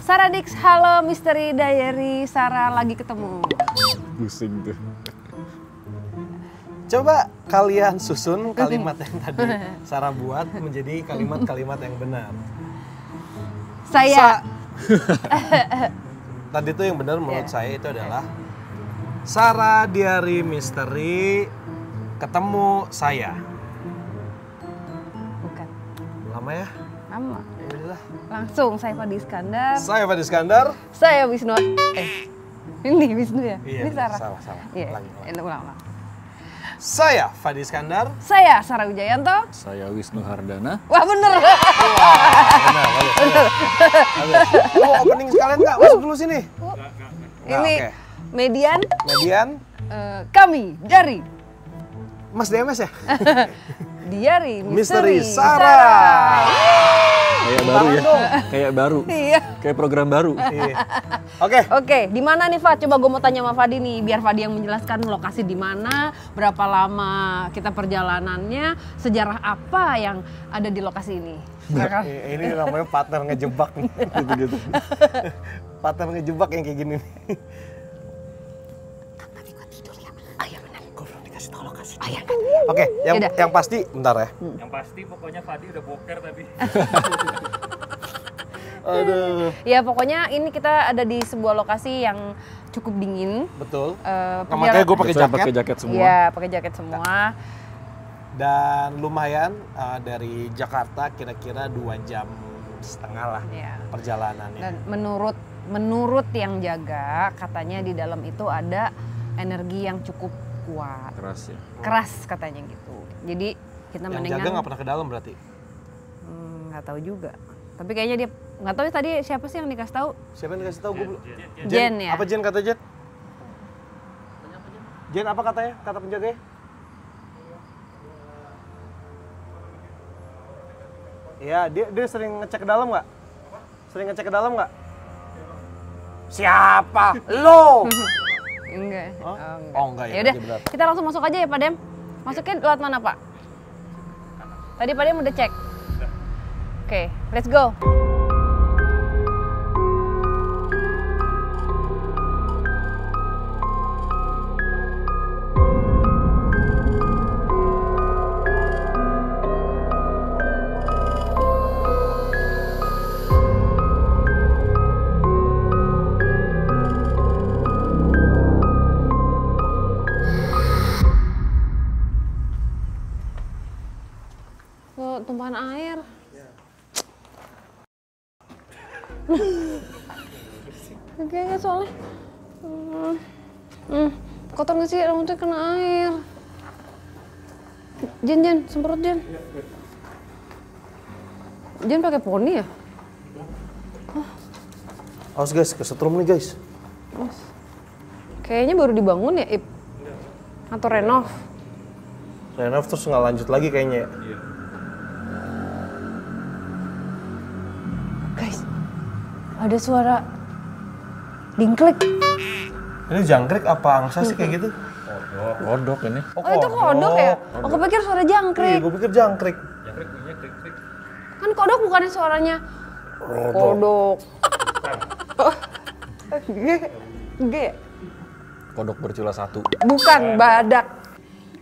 Sarah Dix, halo Misteri Diary, Sarah lagi ketemu. Pusing tuh. Coba kalian susun kalimat yang tadi Sarah buat menjadi kalimat-kalimat yang benar. Saya. Tadi tuh yang benar menurut saya itu adalah Sarah Diary Misteri ketemu saya. Bukan. Lama ya? Lama. Yaudah. Langsung, saya Fadi Iskandar. Saya Fadi Iskandar. Saya Wisnu. Ini Wisnu ya? Iya, Ini Sarah. salah. Iya. Ulangi. Ulang. Saya Fadi Iskandar. Saya Sarah Wijayanto. Saya Wisnu Hardana. Wah bener. Benar, bagus. Oh, opening sekalian nggak? Masuk dulu sini. Nah, Ini oke. Median. Median. Kami dari Mas DMS ya? Diary Misteri Misteri Sarah. Kayak baru ya. Kayak baru. Iya. Kayak program baru. Iya. Oke. Oke, di mana nih Fad? Coba gue mau tanya sama Fadi nih, biar Fadi yang menjelaskan lokasi di mana, berapa lama kita perjalanannya, sejarah apa yang ada di lokasi ini. Ya kan? Ini namanya partner ngejebak nih. Gitu. Partner ngejebak yang kayak gini nih. Tapi gue tidur ya. Ah ya benar. Gue belum dikasih tahu lokasi. Ah ya. Oke, Yaudah. yang pasti bentar ya. Yang pasti pokoknya Fadi udah boker tadi. Aduh. Ya pokoknya ini kita ada di sebuah lokasi yang cukup dingin. Betul. Eh, Makanya gue pakai Saya jaket. pakai jaket semua. Iya, pakai jaket semua. Dan lumayan dari Jakarta kira-kira 2,5 jam lah Iya. perjalanannya. Dan menurut yang jaga, katanya di dalam itu ada energi yang cukup kuat. Keras ya. Keras katanya gitu. Jadi kita Yang mendingan jaga nggak pernah ke dalam berarti? nggak tahu juga. Tapi kayaknya dia nggak tahu ya tadi siapa sih yang dikasih tahu? Siapa yang dikasih tahu gue belum? Jen ya. Apa Jen kata Jen? Jen apa katanya? Kata penjaganya? Iya, dia sering ngecek ke dalam nggak? Sering ngecek ke dalam nggak? Siapa? Lo? Enggak. Oh? enggak. Oh, enggak ya, Ya udah, berarti benar. kita langsung masuk aja ya Pak Dem. Masukin lewat mana Pak? Tadi Pak Dem udah cek. Oke, let's go. Oh, tumpahan air. Kayaknya soalnya kotor nggak sih rambutnya kena air. Jen, semprot Jen. Jen pakai poni ya? Awas guys, kesetrum nih guys. Kayaknya baru dibangun ya, Ip? Atau renov? Renov terus nggak lanjut lagi kayaknya ya. Guys, ada suara dingklik. Ini jangkrik apa angsa sih kayak gitu? Kodok ini. Oh, itu kodok ya? Oh, kepikir suara Iya, jangkrik. gue pikir jangkrik. Jangkrik bunyinya krik-krik. Kan kodok bukannya suaranya kodok. G. Kodok bercula satu. Bukan badak.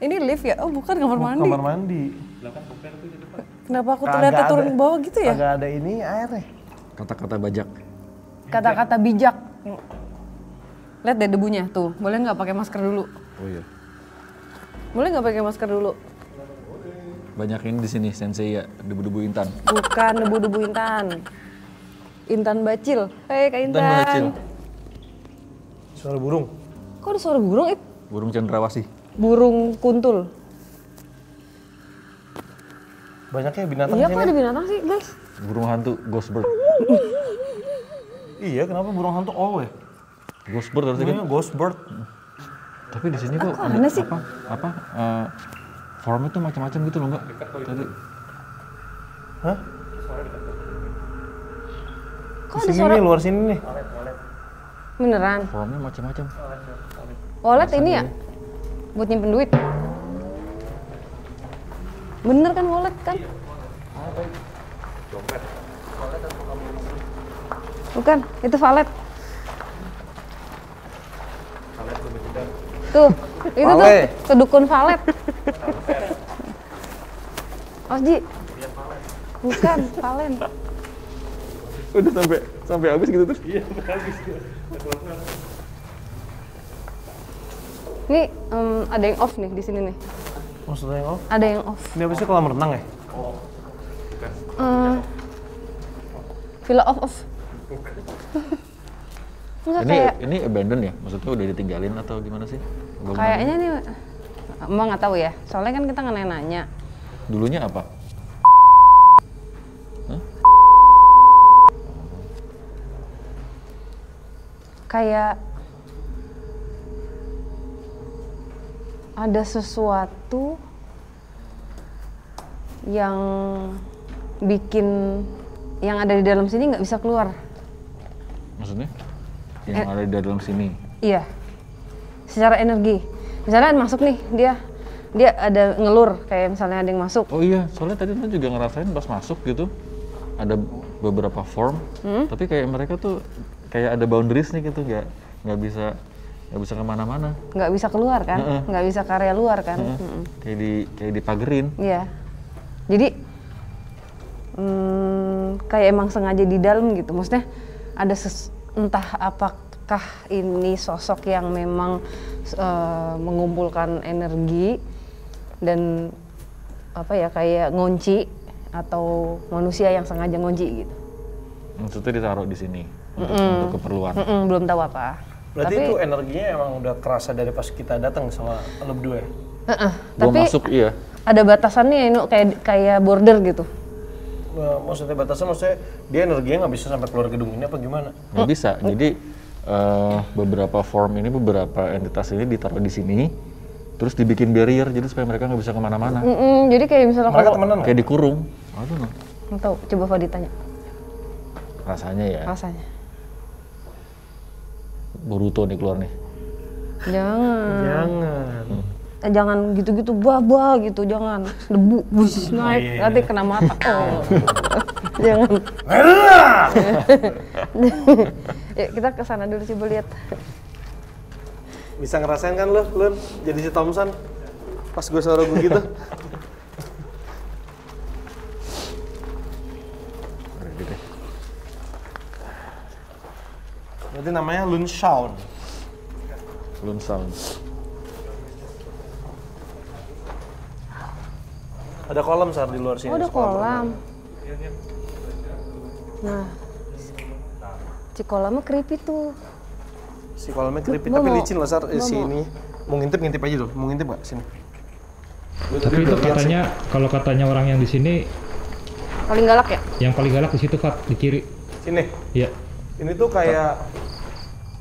Ini lift ya? Oh, bukan kamar mandi. Kamar mandi. Belakang boker tuh di depan. Kenapa aku terlihat turun ke bawah gitu ya? Agak ada ini airnya. Kata-kata bajak. Kata-kata bijak. Lihat deh debunya tuh. Boleh nggak pakai masker dulu? Oh iya. Boleh nggak pakai masker dulu? Banyak ini di sini sensei ya, debu-debu intan. Bukan debu-debu intan. Intan bacil. Hei Kak Intan. Intan bacil. Suara burung. Kok ada suara burung, Ip? Burung cendrawasih. Burung kuntul. Banyaknya binatang Iya di kok sini. ada binatang sih guys? Burung hantu, ghost bird. Iya, kenapa burung hantu ya? Ghost bird harusnya kan. Namanya ghost bird. Tapi di sini kok aneh sih? apa formnya tuh macam-macam gitu loh, Mbak. Tadi Hah? Kok Di ada sini suara nih, luar sini nih. beneran? formnya macam-macam. Wallet ini ya? Buat nyimpen duit? Bener kan wallet kan? Bukan, itu valet. Tuh, itu Valet. tuh dukun valet. Oh, Ji. Bukan, valen. Udah sampai habis gitu terus. Iya, habis. Nih, ada yang off nih di sini nih. Maksudnya yang off? Ada yang off. Ini habisnya kolam renang ya? Villa off. Enggak kayak Ini abandon ya? Maksudnya udah ditinggalin atau gimana sih? Bangunannya? kayaknya nih Mbak nggak tahu ya. Soalnya kan kita nggak nanya. Dulunya apa? Hah? Kayak ada sesuatu yang bikin yang ada di dalam sini nggak bisa keluar. Maksudnya? Yang ada di dalam sini. Iya. Secara energi. Misalnya masuk nih, dia ada ngelur kayak misalnya ada yang masuk. Oh iya, soalnya tadi tuh juga ngerasain pas masuk gitu. Ada beberapa form, tapi kayak mereka tuh kayak ada boundaries nih gitu, nggak bisa kemana-mana. Nggak bisa keluar kan? Nggak bisa karya luar kan? Kayak dipagerin. Iya. Jadi kayak emang sengaja di dalam gitu. Maksudnya ada entah apakah ini sosok yang memang mengumpulkan energi dan apa ya kayak ngunci atau manusia yang sengaja ngunci gitu. Maksudnya ditaruh di sini untuk keperluan. Belum tahu apa. Berarti Tapi- itu energinya emang udah kerasa dari pas kita datang sama lo berdua ya? Gua Tapi masuk iya. ada batasannya ini kayak border gitu. Maksudnya batasan, maksudnya dia energinya nggak bisa sampai keluar gedung ini apa gimana? Nggak bisa. Jadi beberapa form ini, beberapa entitas ini ditaruh di sini, terus dibikin barrier jadi supaya mereka nggak bisa kemana-mana. Jadi kayak misalnya Mereka kalau temenan nggak? Kayak dikurung. Aduh, nggak tahu, coba Fadi tanya rasanya ya. rasanya. Boruto nih keluar nih. Jangan. Jangan. Jangan gitu-gitu bah gitu, jangan debu bus naik nanti kena mata. Oh. Jangan. Yuk kita ke sana dulu coba lihat. Bisa ngerasain kan lo, Lun? Jadi si Thompson pas gue suara gue gitu. Berarti namanya Lun Shaun. Lun sound. Ada kolam Sar di luar sini. Oh, ada sekolah kolam. Nah, si kolamnya creepy tuh. Si kolamnya creepy, Gua tapi mau- licin lah Sar. gua Si mau. ini. Mau ngintip aja dulu. Mau ngintip nggak? Sini. Tapi itu katanya, kalau katanya orang yang di sini, Paling galak ya? yang paling galak di situ Fat, di kiri. Sini. Iya. Ini tuh kayak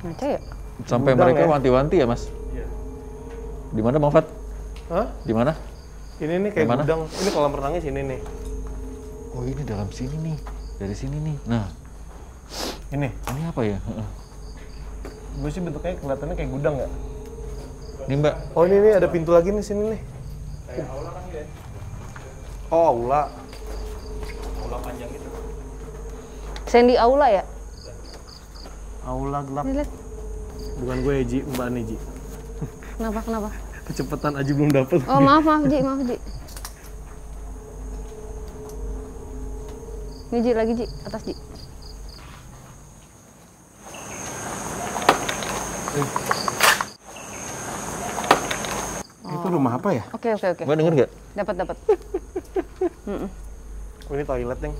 Ngaca ya? Sampai Gudang mereka ya? wanti-wanti ya, Mas? Iya. Di mana Bang Fat? Hah? Di mana? Ini nih kayak Yang mana? gudang. Ini kolam renangnya sini nih. Oh, ini dalam sini nih. Dari sini nih. Nah, Ini. ini apa ya? Heeh. Gue sih bentuknya kelihatannya kayak gudang nggak? Ini Mbak, Oh ini ada pintu lagi nih sini nih. Oh aula. Aula panjang itu. Sandy Aula ya? Aula gelap. Ini lihat. Bukan gue Ji, Mbak nih Ji. Kenapa? Kecepatan Aji belum dapet. Oh maaf Ji. Ini Ji lagi Ji, atas Ji. Itu rumah apa ya? Oke. Mbak denger nggak? Dapat. Oh, ini toilet Neng.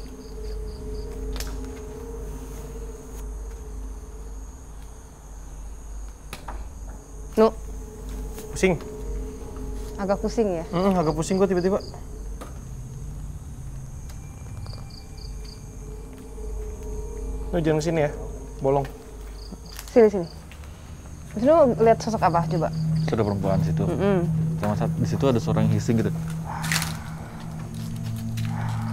Nu, Pusing. agak pusing ya. Agak pusing gue tiba-tiba. Lu jangan kesini ya, bolong. Sini. Terus lu lihat sosok apa coba? Itu ada perempuan situ. Sama saat di situ ada suara yang hissing gitu.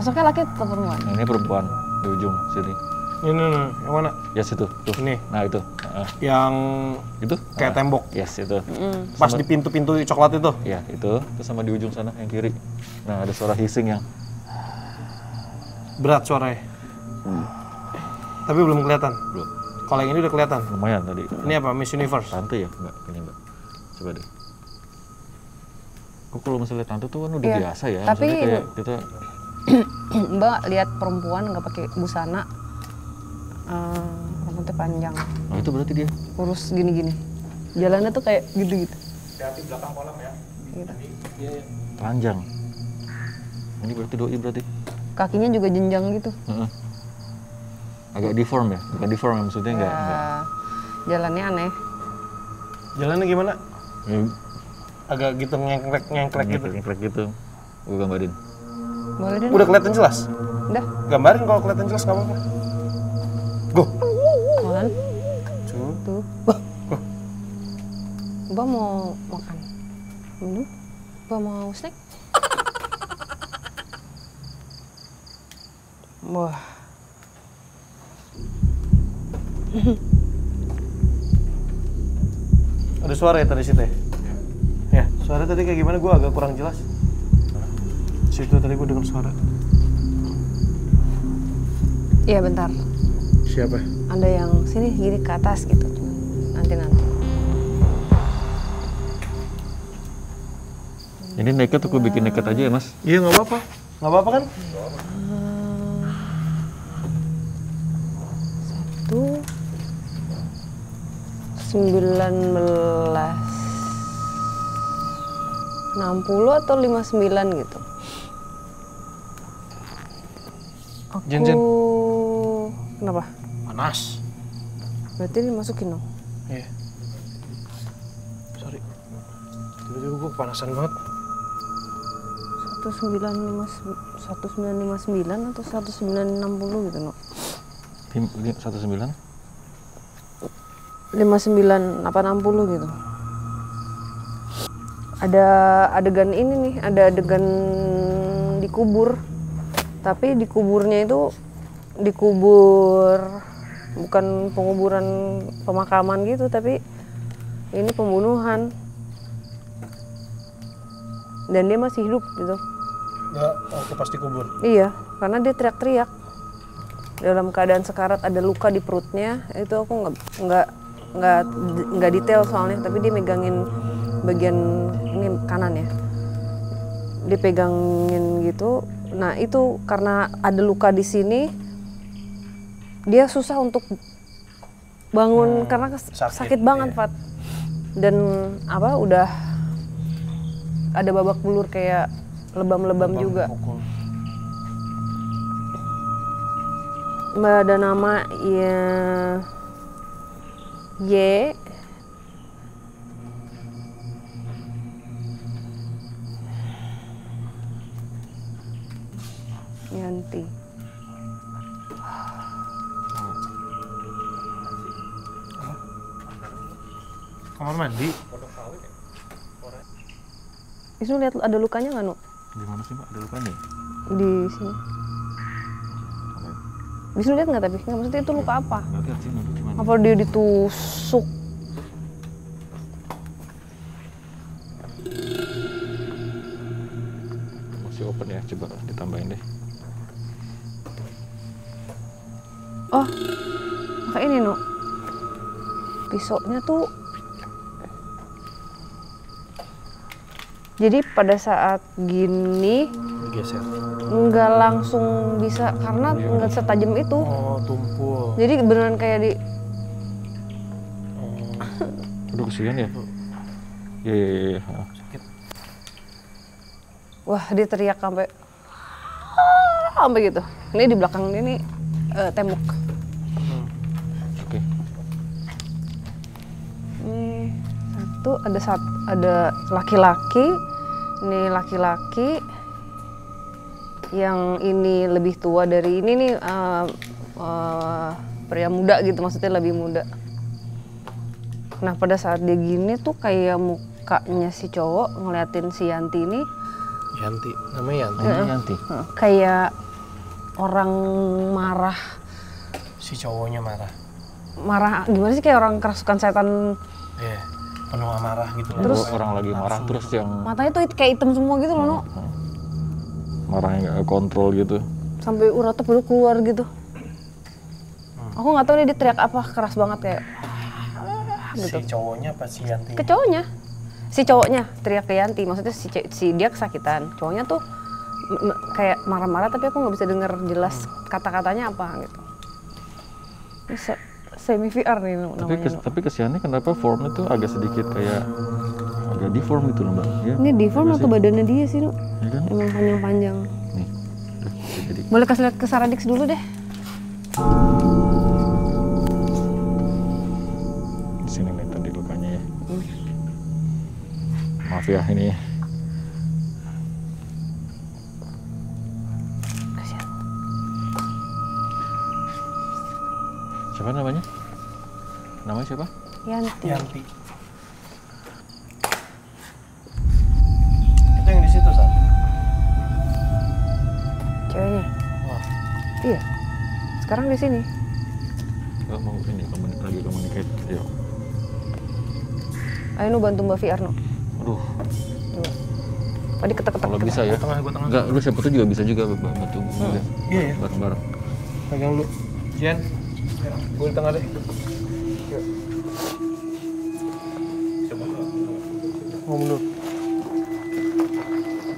Sosoknya laki atau perempuan? Nah, ini perempuan di ujung sini. Ini, yang mana? Yes itu. Tuh. Ini. Nah, itu. Yang Itu? kayak tembok. Yes, itu. Pas di pintu-pintu coklat itu. Ya, itu. Terus sama di ujung sana yang kiri. Nah, ada suara hissing yang Berat suaranya. Tapi belum kelihatan. Belum. Kalau yang ini udah kelihatan. Lumayan tadi. Ini apa? Miss Universe. Tante ya? Enggak, ini enggak. Coba deh. Kok kalau misalnya tante tuh kan udah Iya, biasa ya. tapi Maksudnya kayak kita Mbak lihat perempuan nggak pakai busana, rambutnya panjang, nah itu berarti dia. kurus gini-gini. Jalannya tuh kayak gitu-gitu. Hati-hati belakang kolam ya. Gitu. Telanjang. Ini berarti doi berarti. Kakinya juga jenjang gitu. Heeh. Agak deform ya? Bukan deform ya, maksudnya enggak. Jalannya aneh. Jalannya gimana? Ya, Agak gitu ngengklek gitu. ngeflek gitu. Gue gambarin. Boleh deh. Udah kelihatan jelas? Udah. Gambarin kalau kelihatan jelas nggak apa-apa. Go. Makan. Tuh. Tuh. Mbak mau makan? Minum? Mbak mau snack? Wah. Ada suara ya tadi situ ya? Ya, suara tadi kayak gimana? Gue agak kurang jelas. Situ tadi gue dengar suara. Iya bentar. Siapa? Ada yang sini gini ke atas gitu. Nanti. Ini naked aku bikin naked aja ya mas? Iya nggak apa-apa. Nggak apa-apa kan? Tuh 1960 atau 59 gitu. Aku... Jen. Kenapa? Panas. Berarti dimasukin dong? Iya. Sorry. Tiba-tiba gue kepanasan banget. 1959 atau 1960 gitu no? 19? 59, 860 gitu. Ada adegan ini nih, ada adegan dikubur. Tapi dikuburnya itu dikubur bukan penguburan pemakaman gitu, tapi ini pembunuhan. Dan dia masih hidup gitu. Nggak, aku pasti kubur. Iya, karena dia teriak-teriak. Dalam keadaan sekarat, ada luka di perutnya. Itu aku nggak detail soalnya, tapi dia megangin bagian ini kanan ya. Dia pegangin gitu. Nah, itu karena ada luka di sini, dia susah untuk bangun karena sakit banget, iya. Fat. Dan apa udah ada babak belur kayak lebam-lebam juga. Pukul. Mbak ada nama ya Y. Yanti. Kamar mandi. Wisnu lihat ada lukanya nggak, Nu? Di mana sih mbak? Ada lukanya? Di sini. Wisnu lihat nggak tapi? Nggak, maksudnya itu luka apa? Nggak lihat sih, nunduk gimana? Apa dia ditusuk? Masih open ya, coba ditambahin deh. Oh, kayak ini, Nu. Pisaunya tuh. Jadi pada saat gini Geser. nggak langsung bisa karena nggak setajam itu. Oh, tumpul. Jadi beneran kayak di Udah kesian ya? Iya. Sakit. wah dia teriak sampai gitu. Ini di belakang ini tembok. Oke. Ini ada laki-laki. Ini laki-laki yang ini lebih tua dari ini nih pria muda gitu, maksudnya lebih muda. Nah pada saat dia gini tuh kayak mukanya si cowok ngeliatin si Yanti ini Yanti, namanya Yanti. Ini Yanti. kayak orang marah. Si cowoknya marah. Marah gimana sih, kayak orang kerasukan setan. Iya, penuh amarah gitu. Terus orang lagi marah terus yang matanya tuh kayak hitam semua gitu loh, No. marahnya nggak kontrol gitu. Sampai uratnya baru keluar gitu. Aku nggak tahu nih dia teriak apa, keras banget kayak gitu. Si cowoknya apa si Yanti? Ke cowoknya. Si cowoknya teriak ke Yanti, maksudnya si dia kesakitan. Cowoknya tuh kayak marah-marah tapi aku nggak bisa denger jelas kata-katanya apa gitu. Bisa semi VR nih namanya. Tapi kesiannya kenapa formnya tuh agak sedikit kayak agak deform gitu loh Mbak. Ya, Ini deform atau badannya dia sih, Nu? ya kan? Emang panjang-panjang. Nih. Jadi Boleh kasih lihat ke Saradix dulu deh. di sini nih tadi lukanya ya. Maaf ya ini. Kasihan. Siapa namanya? Namanya siapa? Yanti. Yanti. Itu yang di situ, San. Ceweknya. Wah. Iya. Sekarang di sini. Oh, mau ini lagi communicate. Yuk. Ayo Nu bantu Mbak VR, Nu. Aduh, Coba. Tadi ketek-ketek. kalau bisa ya. Gua tengah. Enggak, lu siapa tuh juga bisa juga bantu juga. Iya ya. Bareng-bareng. Pegang dulu. Jen. Gue di tengah deh. Ngomong dulu.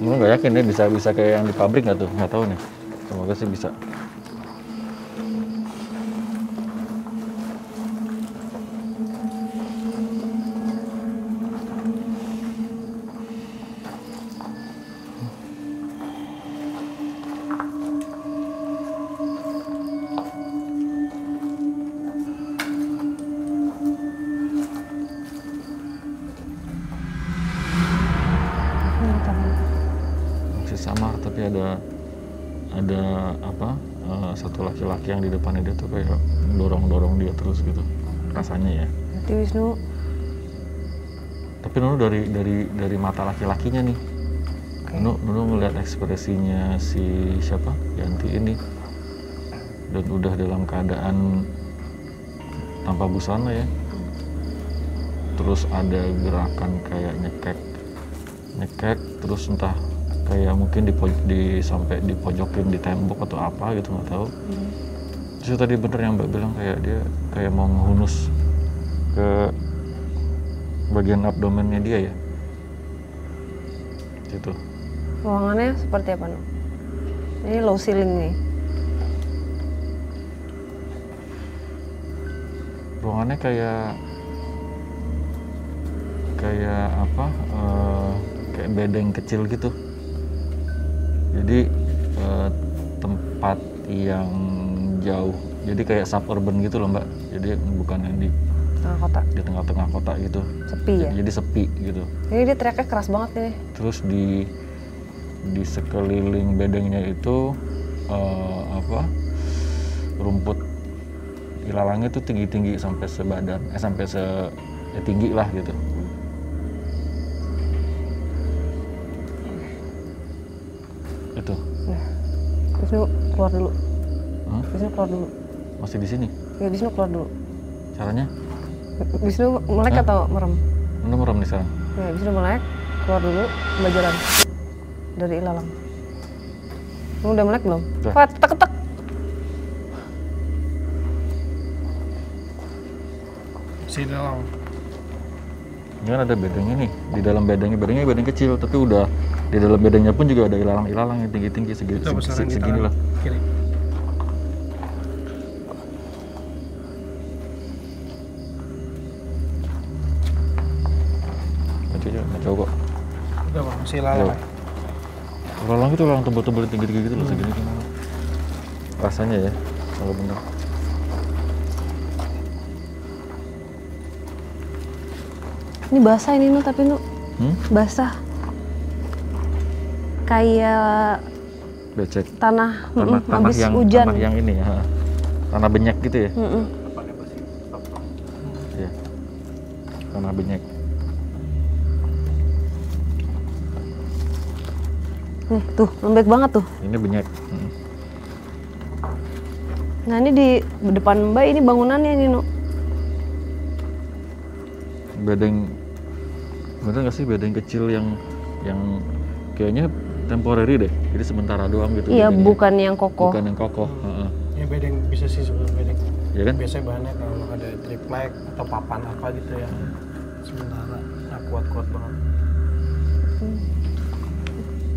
Lu nggak yakin nih bisa kayak yang di pabrik nggak tuh? Nggak tahu nih. Semoga sih bisa. Masih samar tapi ada apa satu laki-laki yang di depannya dia tuh kayak dorong dia terus gitu rasanya ya. Nanti Wisnu. Tapi Nunu dari mata laki-lakinya nih. Nunu ngeliat ekspresinya si siapa Yanti ini dan udah dalam keadaan tanpa busana ya. Terus ada gerakan kayak nyekek terus entah kayak mungkin sampai dipojokin di tembok atau apa gitu nggak tahu. Terus tadi bener yang Mbak bilang kayak dia kayak mau menghunus ke bagian abdomennya dia ya. Gitu. Ruangannya seperti apa, Nu? Ini low ceiling nih. Ruangannya kayak apa? Kayak bedeng kecil gitu. Jadi tempat yang jauh. Jadi kayak suburban gitu loh Mbak. Jadi bukan yang di Tengah kota. tengah-tengah kota gitu. Sepi ya? Jadi sepi gitu. Ini dia teriaknya keras banget nih. Terus di sekeliling bedengnya itu rumput ilalangnya itu tinggi-tinggi sampai sebadan, tinggi lah gitu. Itu. Nah, Wisnu keluar dulu. Hah? Wisnu keluar dulu. Masih di sini. Ya, Wisnu keluar dulu. Caranya? Wisnu melek Hah? atau merem? Lu merem nih sekarang. Ya, Wisnu melek, keluar dulu, Mbak jalan. Dari ilalang. Lu udah melek belum? Udah. Fat, tek-tek. Si dalam. Ini kan ada bedengnya nih. Di dalam bedengnya bedeng kecil, tapi udah di dalam bedengnya pun juga ada ilalang yang tinggi-tinggi segini lah. Kiri. Jauh kok. Udah Bang, masih lalang. Ilalang itu ilalang tebal-tebal tinggi-tinggi gitu loh segini gimana. Rasanya ya, kalau bener. Ini basah ini, Nu, tapi Nu. Basah. Kayak Becek. tanah Tanah habis hujan. Tanah yang ini ya. Tanah benyek gitu ya. Iya. Tanah benyek. Nih, tuh, lembek banget tuh. Ini benyek. Nah, ini di depan Mbak ini bangunannya ini, Nu. Bedeng, bener nggak sih bedeng kecil yang kayaknya temporary deh. Jadi sementara doang gitu. Iya, bedengnya. bukan yang kokoh. Bukan yang kokoh. Heeh. Ya bedeng bisa sih sebenarnya bedeng. ya kan? Biasanya bahannya kalau ada triplek atau papan apa gitu ya. Sementara nggak kuat-kuat banget.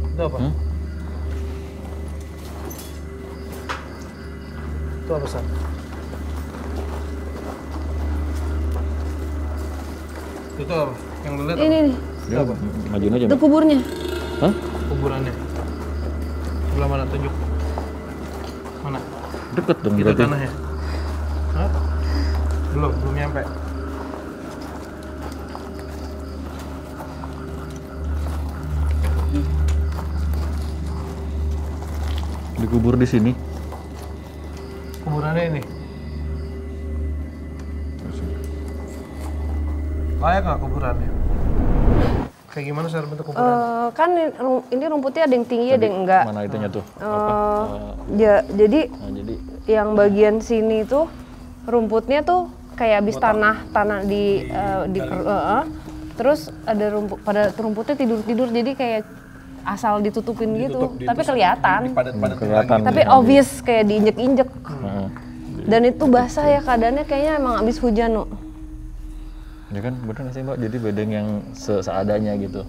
Itu apa? Itu apa Sar? Itu apa? Yang lu lihat Ini nih, Ya, majuin aja, itu Mbak. kuburnya. Hah? kuburannya. Sebelah mana tunjuk? Mana? Deket dong Itu berarti. tanahnya? Hah? Belum nyampe. Dikubur di sini. Kuburannya ini. Layak nggak kuburannya? Kayak gimana cara bentuk kuburan? Kan ini rumputnya ada yang tinggi, ada yang enggak. Mana itunya tuh? Jadi Nah, jadi yang bagian sini tuh rumputnya tuh kayak habis tanah terus ada rumputnya tidur jadi kayak asal ditutupin gitu, tapi kelihatan. kelihatan. Tapi obvious kayak diinjek-injek. Heeh. Dan itu basah ya keadaannya, kayaknya emang abis hujan, no. Ya kan bener nggak sih Mbak, jadi bedeng yang seadanya gitu.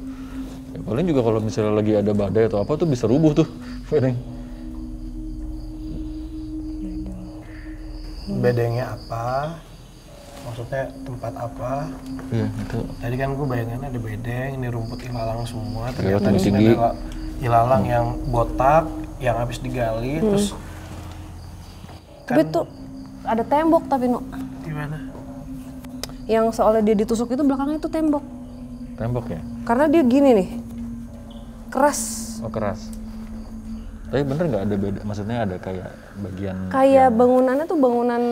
Ya, paling juga kalau misalnya lagi ada badai atau apa tuh bisa rubuh tuh bedeng. Bedengnya apa? Maksudnya tempat apa? Iya itu. Tadi kan gue bayangannya ada bedeng, ini rumput ilalang semua. Iya, Ternyata di sini tinggi. ada ilalang yang botak, yang habis digali, terus Tapi tuh ada tembok tapi, no. gimana? Yang soalnya dia ditusuk itu belakangnya itu tembok. Tembok ya? Karena dia gini nih, keras. Oh keras. Tapi bener nggak ada beda? Maksudnya ada kayak bagian. Kayak bangunannya tuh bangunan,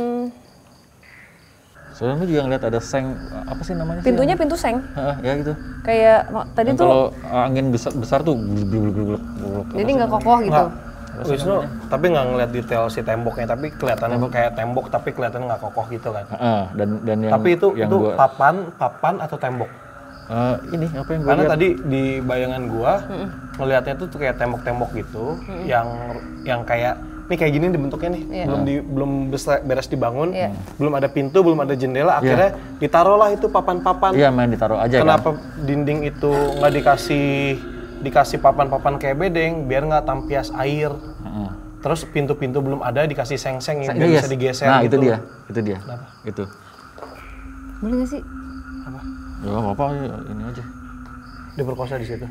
Soalnya lu juga ngeliat ada seng, apa sih namanya? sih pintunya yang- pintu seng. Heeh, ya gitu. Kayak tadi Yang tuh, kalau angin besar tuh gluk. jadi nggak kokoh gitu. Wisnu, tapi nggak ngeliat detail si temboknya, tapi kelihatan kayak tembok, tapi kelihatan nggak kokoh gitu kan. Heeh, dan yang Tapi itu gua, papan atau tembok? ini apa yang gue Karena lihat? tadi di bayangan gua ngelihatnya tuh kayak tembok-tembok gitu, yang kayak ini kayak gini dibentuknya nih, Iya. belum beres dibangun, Iya. belum ada pintu, belum ada jendela, akhirnya ditaruhlah itu papan-papan. Iya main ditaruh aja Kenapa kan? dinding itu nggak dikasih papan-papan kayak bedeng biar nggak tampias air. Heeh. Terus pintu-pintu belum ada dikasih seng-seng yang biar Iya, bisa digeser nah gitu. itu dia. Kenapa? Itu. Boleh nggak sih? Ya nggak apa-apa, ini aja. Diperkosa di situ.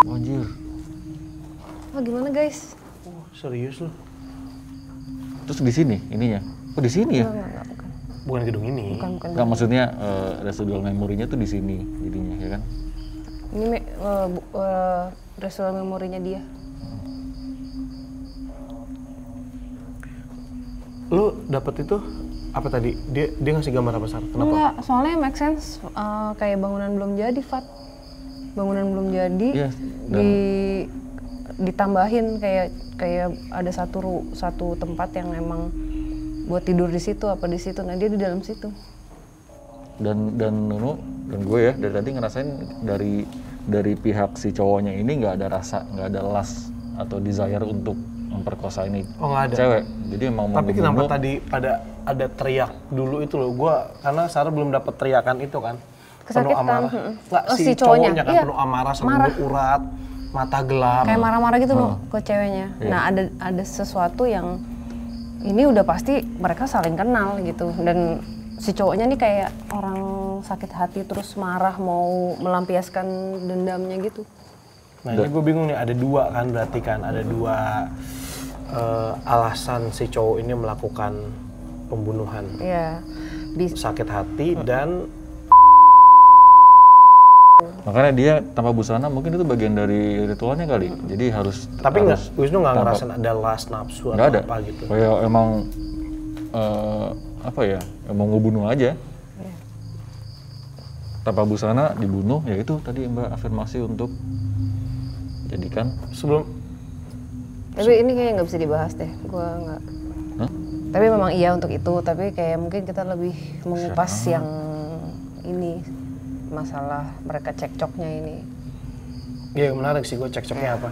Oh, anjir. Oh gimana guys? Oh, serius loh. Terus di sini ininya. Oh di sini ya? Enggak, bukan. Bukan gedung ini. Bukan. Nggak maksudnya residual memorinya tuh di sini jadinya ya kan? Ini residual memorinya dia. Lu dapet itu apa tadi? Dia ngasih gambar apa Sar? Kenapa? Enggak, soalnya make sense kayak bangunan belum jadi, Fat. Bangunan belum jadi, Iya, ditambahin kayak ada satu tempat yang emang buat tidur di situ apa di situ. Nah, dia di dalam situ. Dan Nunu dan gue ya dari tadi ngerasain dari pihak si cowoknya ini nggak ada rasa, nggak ada lust atau desire untuk memperkosa ini Oh, nggak ada. cewek. Jadi emang mau Tapi kenapa ngebunuh. tadi ada teriak dulu itu loh? Gua karena Sarah belum dapat teriakan itu kan. Penuh Kesakitan, amarah. Nggak, Oh, si si cowoknya. cowoknya kan Iya, penuh amarah sambil marah. berurat, mata gelap. Kayak marah-marah gitu loh ke ceweknya. Iya. Nah, ada sesuatu yang ini udah pasti mereka saling kenal gitu. Dan si cowoknya nih kayak orang sakit hati terus marah mau melampiaskan dendamnya gitu. Nah ini gue bingung nih, ada dua kan berarti kan, ada dua alasan si cowok ini melakukan pembunuhan. Iya. Sakit hati dan Makanya dia tanpa busana mungkin itu bagian dari ritualnya kali. Jadi harus. tapi nggak, harus Wisnu nggak tanpa- ngerasain ada last nafsu nggak atau ada. apa gitu. Kayak emang apa ya? Emang ngebunuh aja. Tanpa busana dibunuh, ya itu tadi Mbak afirmasi untuk jadikan. Sebelum Tapi ini kayaknya nggak bisa dibahas deh. Gua nggak. Hah? Tapi memang iya untuk itu. Tapi kayak mungkin kita lebih mengupas yang ini masalah mereka cekcoknya ini. ya menarik sih gue cekcoknya apa.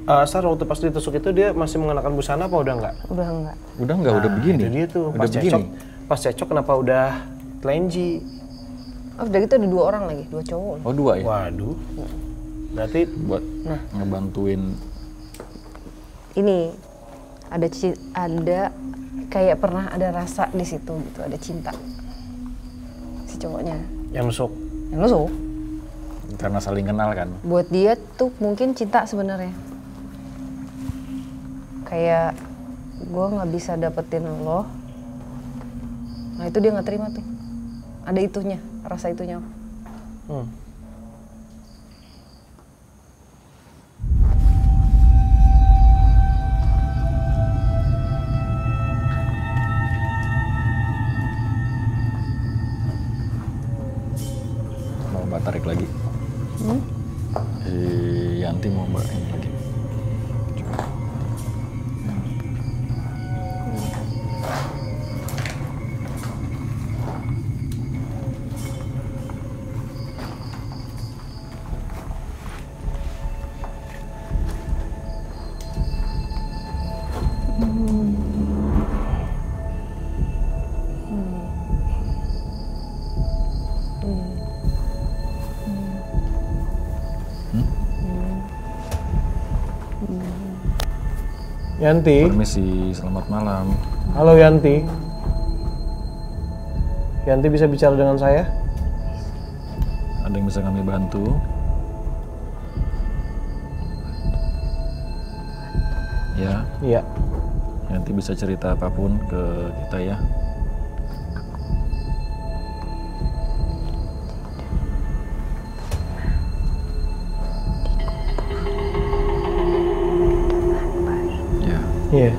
Sar, waktu pas ditusuk itu dia masih mengenakan busana apa udah enggak? Udah enggak. Udah enggak, udah begini. Itu dia tuh, Udah begini. pas cecok kenapa udah telenji? Oh, udah gitu ada 2 orang lagi, 2 cowok. Oh 2 ya? Waduh. Berarti Buat ngebantuin. Ini ada kayak pernah ada rasa di situ gitu, ada cinta si cowoknya yang nusuk. yang nusuk. Karena saling kenal kan. Buat dia tuh mungkin cinta sebenarnya. Kayak gue nggak bisa dapetin lo. Nah itu dia nggak terima tuh. Ada itunya, rasa itunya. Mau Mbak tarik lagi. Si Yanti mau Mbak ini lagi. Yanti. Permisi, selamat malam. Halo Yanti. Yanti bisa bicara dengan saya? Ada yang bisa kami bantu? Ya, Iya. Yanti bisa cerita apapun ke kita ya. Ya. Iya.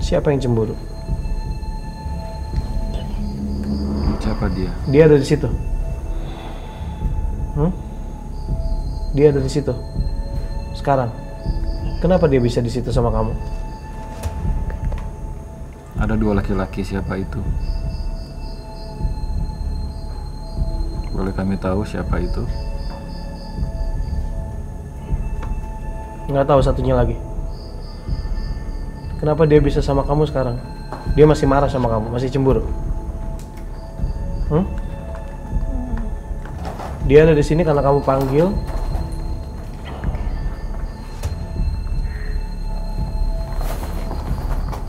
Siapa yang cemburu? Siapa dia? Dia ada di situ. Dia ada di situ. Sekarang. Kenapa dia bisa di situ sama kamu? Ada 2 laki-laki, siapa itu? Boleh kami tahu siapa itu? Nggak tahu satunya lagi. Kenapa dia bisa sama kamu sekarang? Dia masih marah sama kamu, masih cemburu. Dia ada di sini karena kamu panggil.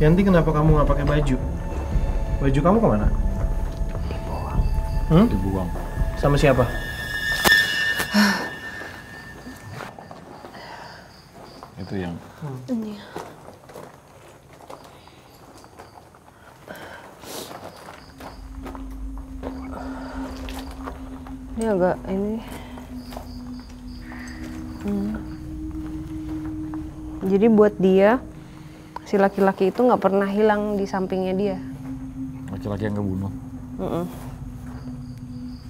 Yanti, kenapa kamu nggak pakai baju? Baju kamu kemana? Dibuang. Sama siapa? Itu yang Ini agak ini. Jadi buat dia si laki-laki itu nggak pernah hilang di sampingnya dia. laki-laki yang kebunuh.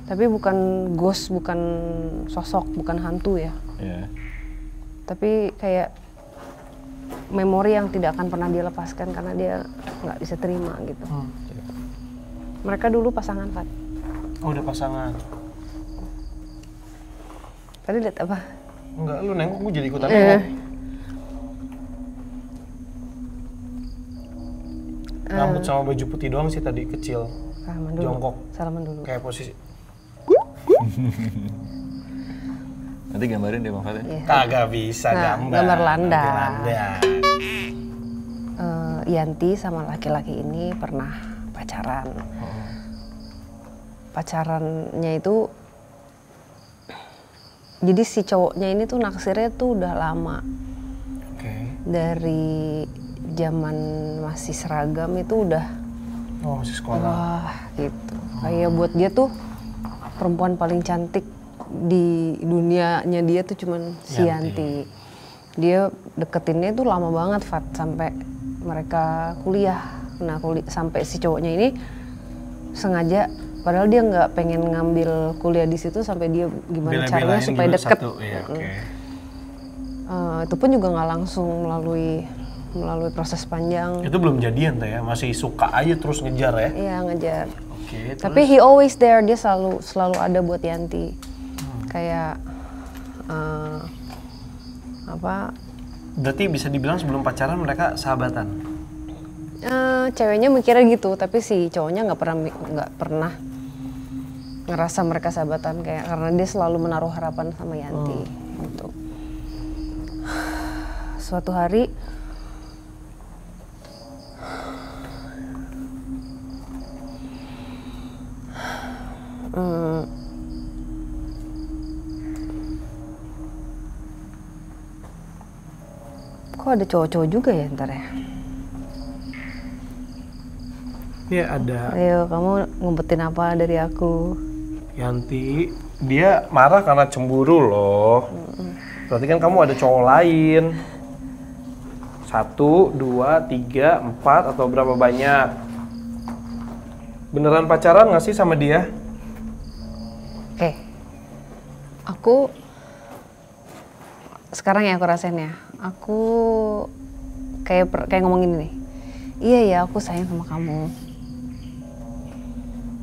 Tapi bukan ghost, bukan sosok, bukan hantu ya. Iya. Tapi kayak memori yang tidak akan pernah dia lepaskan karena dia nggak bisa terima gitu. Mereka dulu pasangan, Fat. Oh, udah pasangan. Tadi lihat apa? Enggak, lu nengok, gue jadi ikutan nengok. Rambut sama baju putih doang sih tadi, kecil. Salaman dulu. Jongkok. Salaman dulu. Kayak posisi. Nanti gambarin deh Bang Fatih. Iya. Kagak bisa Nah, gambar. gambar landa. Landa. Yanti sama laki-laki ini pernah pacaran. Pacarannya itu, jadi si cowoknya ini tuh naksirnya tuh udah lama. Oke. Dari zaman masih seragam itu udah, Oh, masih sekolah. wah gitu. Kayak buat dia tuh perempuan paling cantik di dunianya dia tuh cuman si Yanti. Dia deketinnya tuh lama banget, Fat, sampai mereka kuliah. Nah, sampai si cowoknya ini sengaja, padahal dia nggak pengen ngambil kuliah di situ, sampai dia gimana caranya supaya deket. Iya, oke. Itu pun juga nggak langsung melalui proses panjang. Itu belum jadian tuh ya, masih suka aja terus ngejar ya? Iya, ngejar. Oke, Tapi he always there, dia selalu ada buat Yanti. Kayak berarti bisa dibilang sebelum pacaran mereka sahabatan? Ceweknya mikirnya gitu, tapi si cowoknya nggak pernah ngerasa mereka sahabatan, kayak karena dia selalu menaruh harapan sama Yanti. Gitu. Suatu hari kok ada cowok-cowok juga ya ntar ya? Iya ada. Ayo, kamu ngumpetin apa dari aku? Yanti, dia marah karena cemburu loh. Berarti kan kamu ada cowok lain. 1, 2, 3, 4 atau berapa banyak? Beneran pacaran nggak sih sama dia? Aku sekarang ya aku rasain ya. Aku kayak ngomong gini nih. Iya ya, aku sayang sama kamu.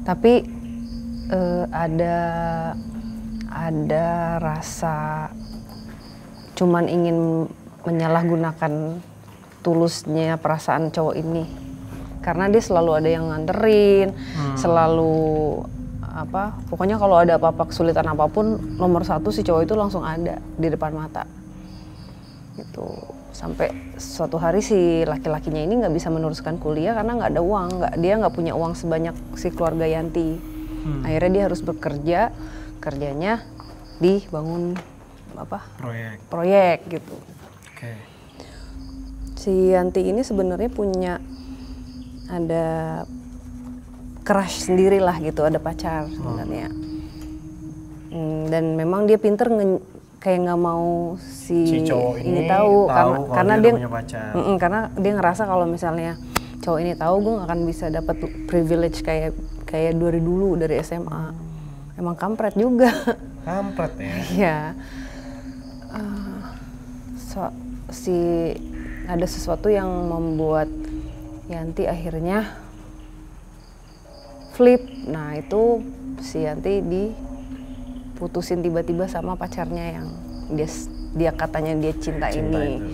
Tapi ada rasa cuman ingin menyalahgunakan tulusnya perasaan cowok ini. Karena dia selalu ada yang nganterin, selalu pokoknya kalau ada apa-apa kesulitan apapun, nomor 1 si cowok itu langsung ada di depan mata. Gitu. Sampai suatu hari si laki-lakinya ini nggak bisa meneruskan kuliah karena nggak ada uang, dia nggak punya uang sebanyak si keluarga Yanti. Akhirnya dia harus bekerja, kerjanya dibangun proyek gitu. Oke. Si Yanti ini sebenarnya punya ada crush sendiri lah gitu, ada pacar sebenarnya. Dan memang dia pinter kayak nggak mau si cowok ini tahu karena dia punya pacar. Karena dia ngerasa kalau misalnya cowok ini tahu, gue nggak akan bisa dapat privilege kayak dari dulu, dari SMA. Emang kampret juga. Kampret ya? Iya. Ada sesuatu yang membuat Yanti akhirnya flip. Nah itu si Yanti diputusin tiba-tiba sama pacarnya yang dia katanya dia cinta ini. Itu.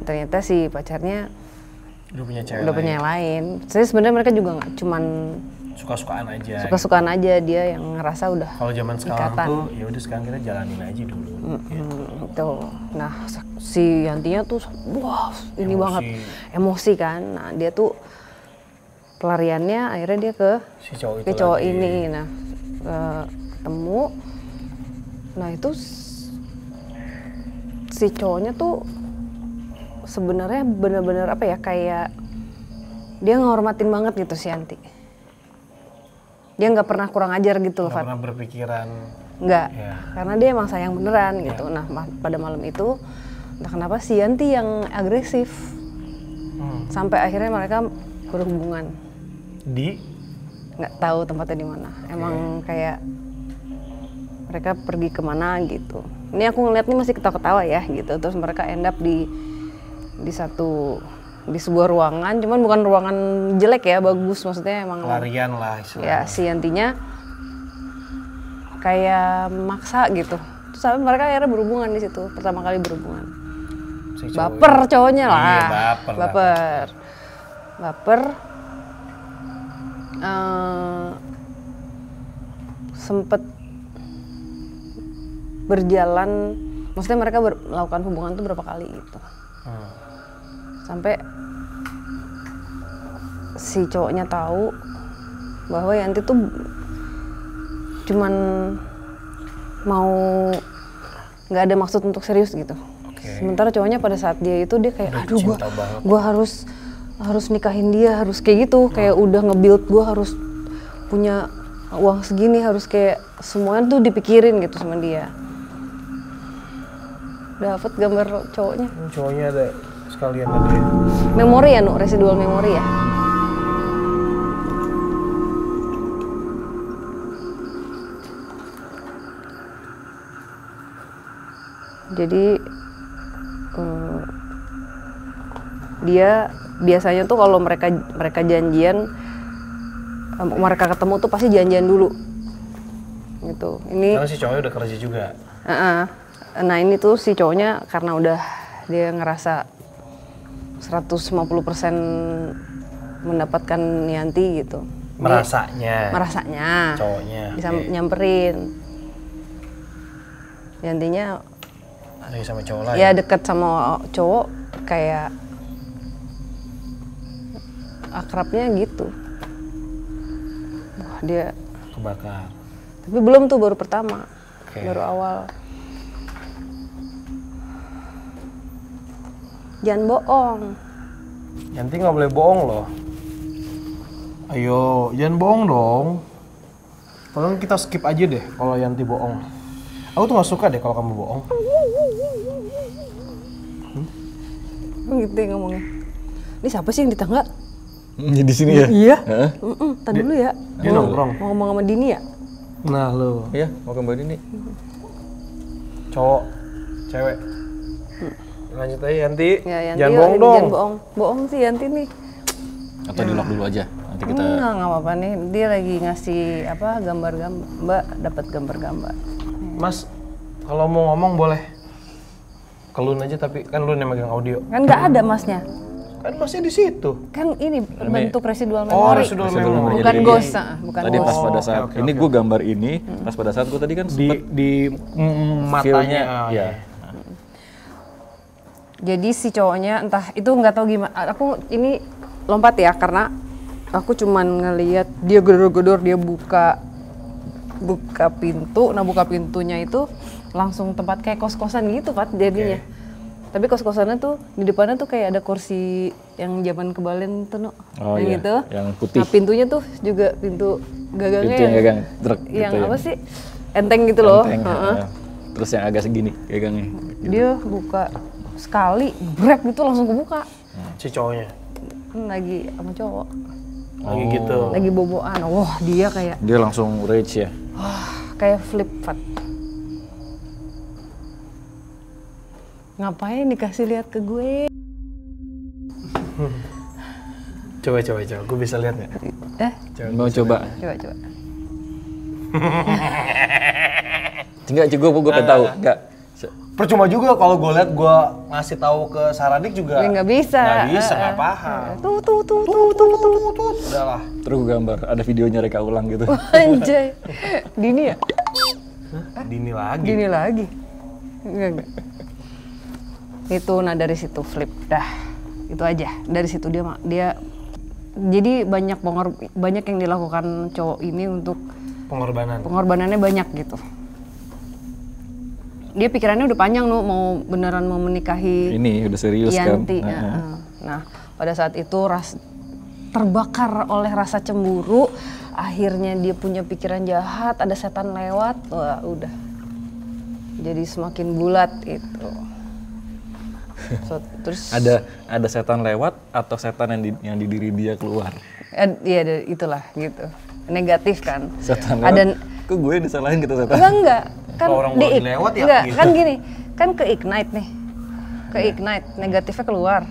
Ternyata si pacarnya udah punya yang lain. Jadi sebenarnya mereka juga nggak cuman suka-sukaan aja, dia yang ngerasa udah kalau zaman sekarang ikatan. tuh ya udah sekarang kita jalanin aja dulu. Gitu. Nah si Yantinya tuh ini banget emosi kan. Nah dia tuh pelariannya akhirnya dia ke cowok ini. Nah ketemu. Nah itu si cowoknya tuh sebenarnya bener-bener kayak dia ngehormatin banget gitu si Yanti. Dia nggak pernah kurang ajar gitu loh, Fat. Nggak pernah berpikiran. Nggak, ya. Karena dia emang sayang beneran gitu. Nah pada malam itu entah kenapa si Yanti yang agresif. Sampai akhirnya mereka berhubungan. Nggak tahu tempatnya di mana. Emang kayak mereka pergi kemana gitu. Ini aku ngeliat nih masih ketawa-ketawa ya gitu. Terus mereka end up di sebuah ruangan, cuman bukan ruangan jelek ya, bagus, maksudnya emang pelarian lah istilahnya. Ya si Yantinya kayak maksa gitu. Terus sampai mereka akhirnya berhubungan di situ, pertama kali berhubungan. Baper cowoknya lah. Iya, baper. Sempet berjalan, maksudnya mereka melakukan hubungan tuh berapa kali gitu. Sampai si cowoknya tahu bahwa Yanti tuh cuman mau nggak ada maksud untuk serius gitu. Sementara cowoknya pada saat dia kayak aduh gue harus nikahin dia, harus kayak gitu, kayak udah nge-build gue harus punya uang segini, harus kayak semuanya tuh dipikirin gitu sama dia. Dapat gambar cowoknya. Cowoknya ada sekalian tadi. Memori ya, residual memori ya. Jadi dia biasanya tuh kalau mereka janjian, mereka ketemu tuh pasti janjian dulu gitu. Ini Karena si cowoknya udah kerja juga. nah ini tuh si cowoknya karena udah dia ngerasa 150% mendapatkan Yanti gitu. Merasanya Cowoknya. bisa Oke. nyamperin. Yantinya Lagi sama cowok lain. ya deket sama cowok kayak akrabnya gitu. Wah dia, Kebakar. tapi belum tuh, baru pertama, Oke. baru awal. Jangan bohong. Yanti nggak boleh bohong loh. Ayo, jangan bohong dong. Kalau kita skip aja deh kalau Yanti bohong. Aku tuh nggak suka deh kalau kamu bohong. Gitu ya ngomongnya. Ini siapa sih yang di tangga? Di sini ya? Iya. Heeh. Tadi dulu ya. Dia nongkrong. Mau ngomong sama Dini ya? Nah lo, Iya, mau kembali nih. cowok, cewek. Lanjut aja Yanti. Ya, Yanti Jangan yuk, bohong ini dong. Jangan bohong. Bohong sih Yanti nih. Atau di lock dulu aja. Nanti kita Nggak apa-apa nih. Dia lagi ngasih apa gambar-gambar. Mbak dapat gambar-gambar. Mas, kalau mau ngomong boleh. Kelun aja tapi kan lu yang megang audio. Kan nggak ada masnya. Kan masnya di situ. Kan ini bentuk residual Oh, memori. residual Residual memory. memory. Bukan Jadi ghost, bukan tadi ghost. pas pada saat oke, ini oke, gue gambar ini, pas pada saat gue tadi kan sempet Di matanya. feel-nya, Ah, ya. Jadi si cowoknya entah itu nggak tahu gimana. Aku ini lompat ya karena aku cuman ngelihat dia gedor-gedor, dia buka pintu. Nah buka pintunya itu langsung tempat kayak kos-kosan gitu Pat jadinya. Tapi kos-kosannya tuh di depannya tuh kayak ada kursi yang zaman kebalen tuh, Oh yang iya, gitu. yang putih. Nah pintunya tuh juga pintu gagangnya Pintu yang gagang truk yang gitu apa ya. sih? Enteng gitu loh. Enteng, Heeh. ya. Terus yang agak segini gagangnya. Dia buka sekali, brek gitu langsung kebuka. Si cowoknya. Lagi sama cowok, Lagi gitu. lagi boboan. Wah dia kayak Dia langsung rage ya. kayak flip Pat. Ngapain dikasih lihat ke gue? Coba. Gue bisa lihat nggak? Mau coba? Coba. Enggak, gue pengen tahu. Enggak. Percuma juga kalau gue lihat gue ngasih tahu ke Saradik juga. Ya nggak bisa. Nggak bisa, nggak paham. Tuh. Udahlah. Terus gue gambar, ada videonya reka ulang gitu. Anjay. Dini ya? Dini lagi. Gini lagi. Enggak. Itu nah dari situ flip dah. Itu aja. Dari situ dia jadi banyak yang dilakukan cowok ini untuk Pengorbanan. pengorbanannya banyak gitu. Dia pikirannya udah panjang mau beneran mau menikahi Ini udah serius Yanti. kan. Nah, pada saat itu terbakar oleh rasa cemburu, akhirnya dia punya pikiran jahat, ada setan lewat, wah udah. Jadi semakin bulat itu. Terus Ada setan lewat atau setan yang di diri dia keluar. iya itulah gitu. Negatif kan. Setan Ada lewat. Kok gue disalahin gitu setan? enggak kan Kalau orang baru lewat ya enggak, gitu. kan gini. Kan ke ignite nih. Ke ignite, negatifnya keluar.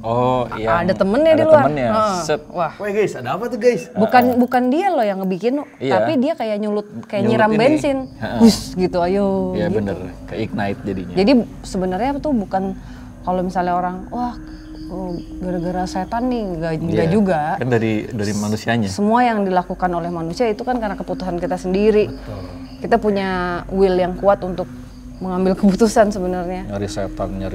Oh iya. Ada temennya di luar. Temennya. Heeh. Set. Wah, Woi guys, ada apa tuh guys? bukan dia loh yang ngebikin, Iya. tapi dia kayak nyulut kayak Nyulut nyiram ini. bensin. Heeh. Hus gitu ayo. Iya gitu. bener, ke ignite jadinya. Jadi sebenarnya tuh bukan kalau misalnya orang gara-gara setan nih enggak Iya. juga. Kan dari manusianya. Semua yang dilakukan oleh manusia itu kan karena keputusan kita sendiri. Kita punya will yang kuat untuk mengambil keputusan sebenarnya. Nyari setan. Ya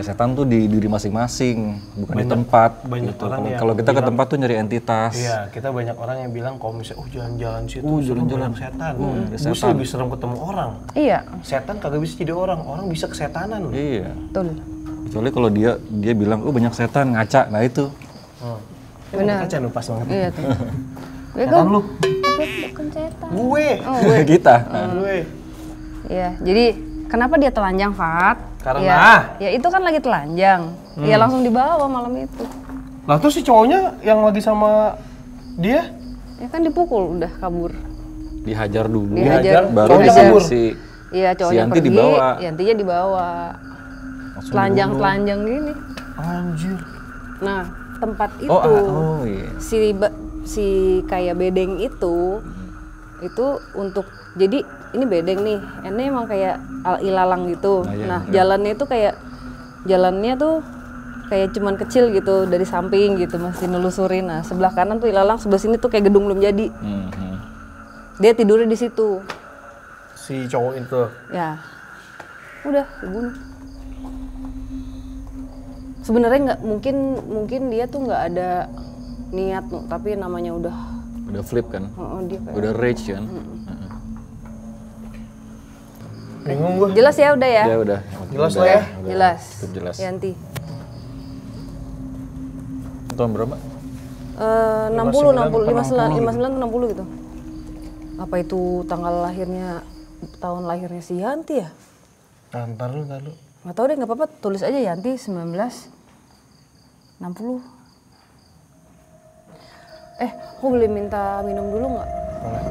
setan tuh di diri masing-masing, bukan di tempat. banyak gitu. orang yang Kalau kita ke tempat tuh nyari entitas. Iya, kita banyak orang yang bilang kalau misalnya jalan-jalan situ, jalan-jalan. banyak setan. ada Gue sih setan. lebih serem ketemu orang. Iya, Setan kagak bisa jadi orang bisa kesetanan loh. Iya. betul. Kecuali kalau dia bilang, banyak setan, ngaca. Nah itu. Benar. Kaca lu pas banget. Iya tuh. Ya Setan lu. bukan setan. Gue. Oh, gue. kita. Gue. Iya, jadi kenapa dia telanjang, Fat? Karena? ya itu kan lagi telanjang. Ya langsung dibawa malam itu. Lah tuh si cowoknya yang lagi sama dia Ya kan dipukul, udah kabur. Dihajar dulu. Dihajar. Baru Cowoknya si- kabur? si Iya, cowoknya Yanti pergi, dibawa. Yantinya dibawa. telanjang gini. Anjir. Nah, tempat itu Iya. si kayak bedeng itu untuk jadi ini bedeng nih, ini emang kayak ilalang gitu. Nah, jalannya itu kayak jalannya tuh kayak cuman kecil gitu dari samping gitu, masih nelusurin. Nah, sebelah kanan tuh ilalang, sebelah sini tuh kayak gedung belum jadi. Dia tidurnya di situ. Si cowok itu. Ya, udah dibunuh. Sebenarnya nggak mungkin dia tuh nggak ada niat, tapi namanya udah flip kan, dia kayak, udah rage kan. Bingung gue. jelas ya udah ya. Ya udah. Jelas lah ya. Jelas. Cukup jelas. Yanti. Tahun berapa? 60 59 60 gitu. Apa itu tanggal lahirnya, tahun lahirnya si Yanti ya? Ntar lu. Nggak tahu deh, nggak apa-apa, tulis aja Yanti 1960. Aku boleh minta minum dulu nggak? Boleh.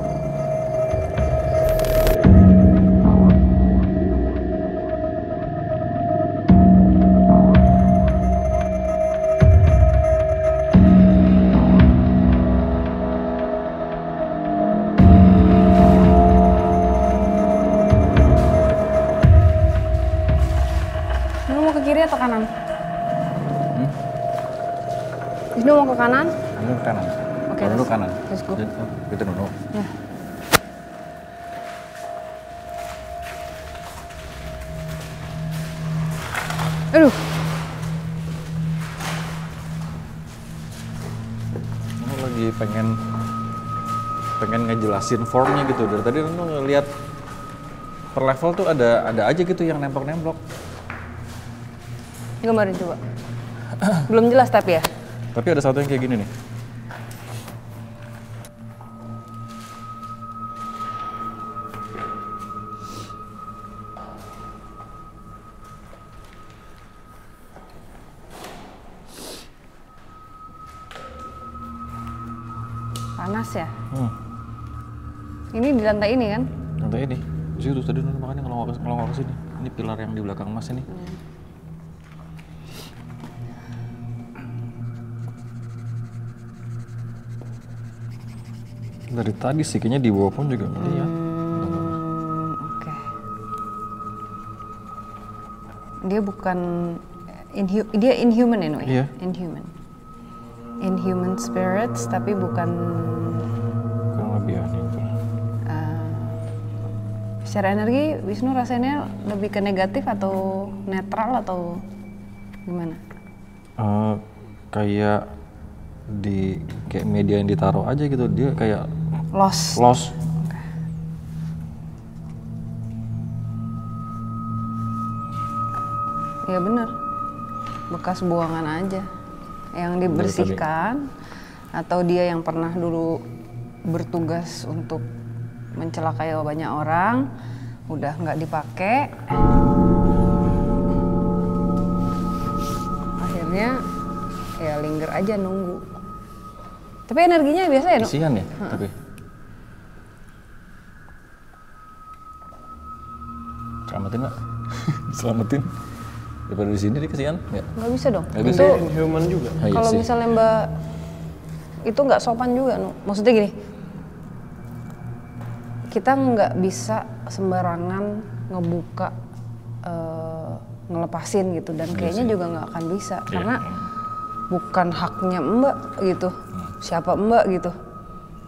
Lu mau ke kiri atau kanan? Wisnu mau ke kanan? Ini ke kanan. Oke, Nunu kanan. let's go. Itu Nunu. Ya. Aduh, Nunu lagi pengen ngejelasin formnya gitu. Dari tadi Nunu ngeliat per level tuh ada aja gitu yang nempel-nemplok. gambarin coba. Belum jelas tapi ya. Tapi ada satu yang kayak gini nih. Panas ya. Ini di lantai ini kan? Lantai ini. Di situ tadi Nunu makanya ngelongok ke sini. Ini pilar yang di belakang Mas ini. Dari tadi sih kayaknya di bawah pun juga ngeliat. Oke. Dia bukan dia inhuman anyway. Iya. Inhuman spirits tapi bukan Kurang lebih aneh itu. secara energi. Wisnu rasanya lebih ke negatif atau netral atau gimana? Kayak kayak media yang ditaruh aja gitu, dia kayak Loss. Ya bener, bekas buangan aja yang dibersihkan, atau dia yang pernah dulu bertugas untuk mencelakai banyak orang, udah nggak dipakai, akhirnya ya linger aja nunggu. Tapi energinya biasa ya, kasihan ya, tapi selamatin Mbak. Selamatin daripada di sini dia kasihan nggak bisa dong. Nggak bisa. Itu Inhuman juga. Iya kalau sih. misalnya Mbak itu nggak sopan juga, maksudnya gini, kita nggak bisa sembarangan ngebuka ngelepasin gitu, dan kayaknya juga nggak akan bisa karena bukan haknya Mbak gitu. Siapa Mbak gitu?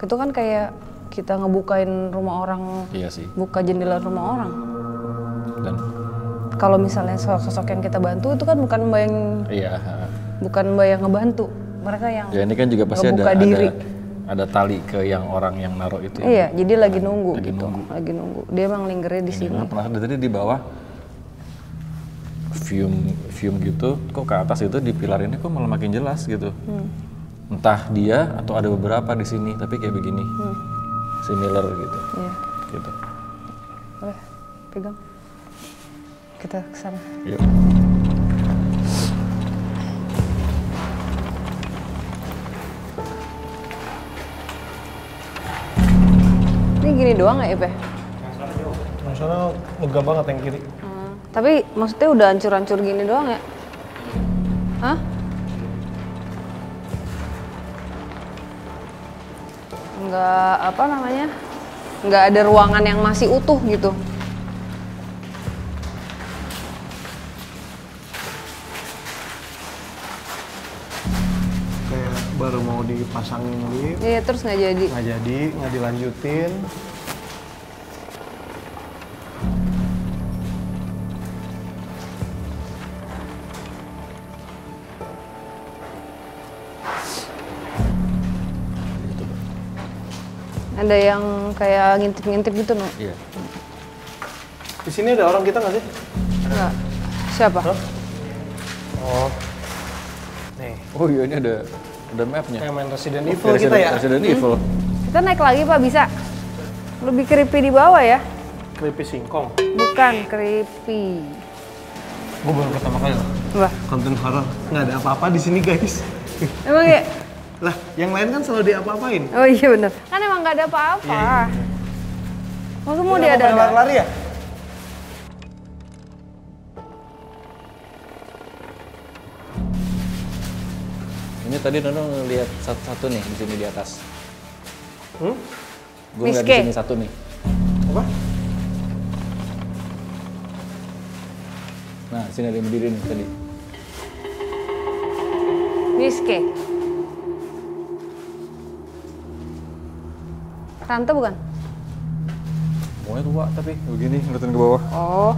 Itu kan kayak kita ngebukain rumah orang, Iya sih. buka jendela rumah orang. Dan Kalau misalnya sosok yang kita bantu itu kan bukan Mbak yang iya. ngebantu, mereka yang Ya ini kan juga pasti ngebuka diri. ada tali ke yang orang yang naruh itu. Iya, jadi lagi nunggu Lagi gitu, nunggu. lagi nunggu. Dia emang linggernya di sini. Pernah tadi di bawah fume gitu, kok ke atas itu di pilar ini kok malah makin jelas gitu. Entah dia atau ada beberapa di sini, tapi kayak begini, similar gitu. Iya, Gitu. boleh pegang. Kita kesana. Yuk. Ini gini doang nggak ya, Pe? Masalah lega banget yang kiri. Tapi maksudnya udah hancur-hancur gini doang ya? Hah? Nggak apa namanya? Nggak ada ruangan yang masih utuh gitu. Kayak baru mau dipasangin lift, Iya, terus nggak jadi. nggak dilanjutin. Ada yang kayak ngintip-ngintip gitu, no? Iya. Di sini ada orang kita nggak sih? Nggak. Siapa? Hah? Oh, nih Oh iya, ini ada mapnya. kayak main Resident Evil kita ya. Resident Evil. Kita naik lagi, Pak, bisa? Lebih creepy di bawah ya? Creepy singkong. Bukan, creepy. Gue baru pertama kali loh Wah, konten horor. Nggak ada apa-apa di sini guys. emang ya? Lah, yang lain kan selalu diapa-apain. Oh iya bener. Kan emang nggak ada apa-apa. Masa mau dia ada? lari ya? Ini tadi Nono ngeliat satu nih di sini di atas. Gue ngeliat di Miske. sini satu nih. Apa? Nah, sini ada yang berdiri nih tadi. Miske. Tante bukan? Pokoknya tua tapi begini ngeliatin ke bawah. Oh,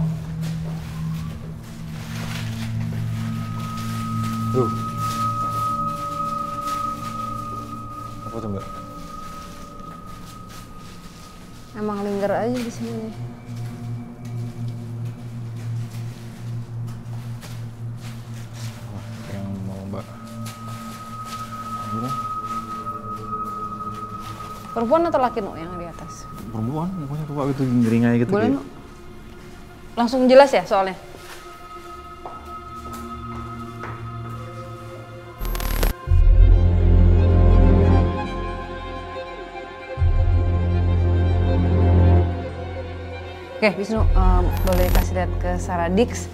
Tuh. Apa tuh Mbak? emang linger aja di sini. Yang mau Mbak? Gimana? Perempuan atau laki nu yang di atas? Perempuan, pokoknya tua gitu, ngeringai gitu. Boleh kayak. nu? Langsung jelas ya soalnya? Oke, Wisnu, boleh kasih lihat ke Saradix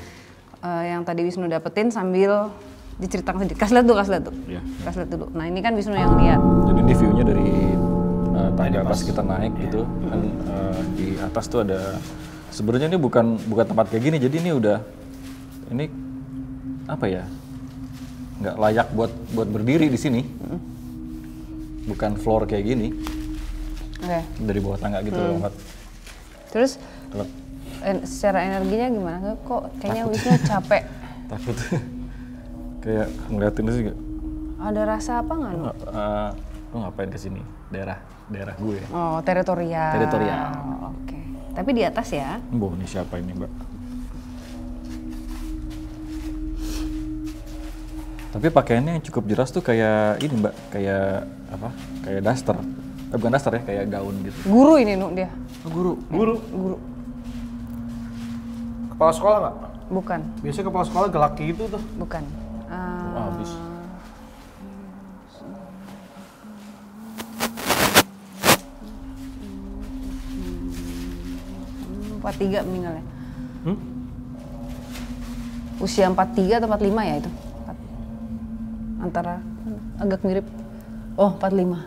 yang tadi Wisnu dapetin sambil diceritakan sedikit. Kasih lihat tuh. Iya. Kasih lihat dulu. Nah ini kan Wisnu yang lihat. Jadi ini view-nya dari tangga pas kita naik gitu. Kan di atas tuh ada sebenarnya ini bukan tempat kayak gini. Jadi ini apa ya? Nggak layak buat berdiri di sini. Bukan floor kayak gini. Oke. Dari bawah tangga gitu lompat. Terus Telep. secara energinya gimana? Kok kayaknya Wisnu capek? Takut. Kayak ngeliatin itu juga. Ada rasa apa nggak, Nu? Lu ngapain kesini? Daerah gue. Oh, teritorial. Teritorial. Oke. Tapi di atas ya? Boh, ini siapa ini Mbak? Tapi pakaiannya yang cukup jelas tuh kayak ini Mbak, kayak apa? Kayak daster. Bukan daster ya, kayak gaun gitu. Guru ini, Nu, dia. Oh, guru. Guru. Guru. Kepala sekolah nggak? Bukan. Biasanya kepala sekolah gelak gitu tuh. Bukan. Habis. Empat tiga meninggal ya? Usia 43 atau 45 ya itu? Antara agak mirip. Oh, 45.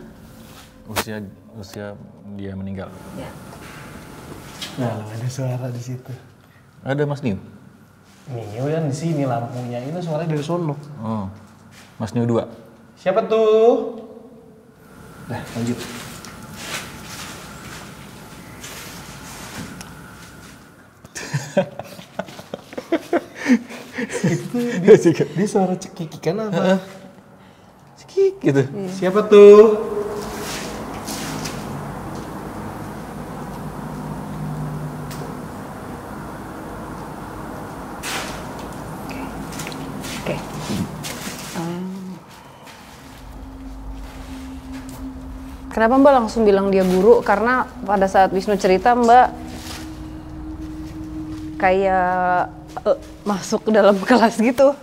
Usia dia meninggal. Ya. Nah, ada suara di situ. Ada Mas Niu? Nih, kan di sini lampunya. Ini suaranya dari sono. Oh. Mas Niu 2. Siapa tuh? Dah, lanjut. Itu dia suara cekikikan apa? Cekik gitu. Siapa tuh? Oke. Kenapa Mbak langsung bilang dia guru? Karena pada saat Wisnu cerita Mbak kayak masuk ke dalam kelas gitu.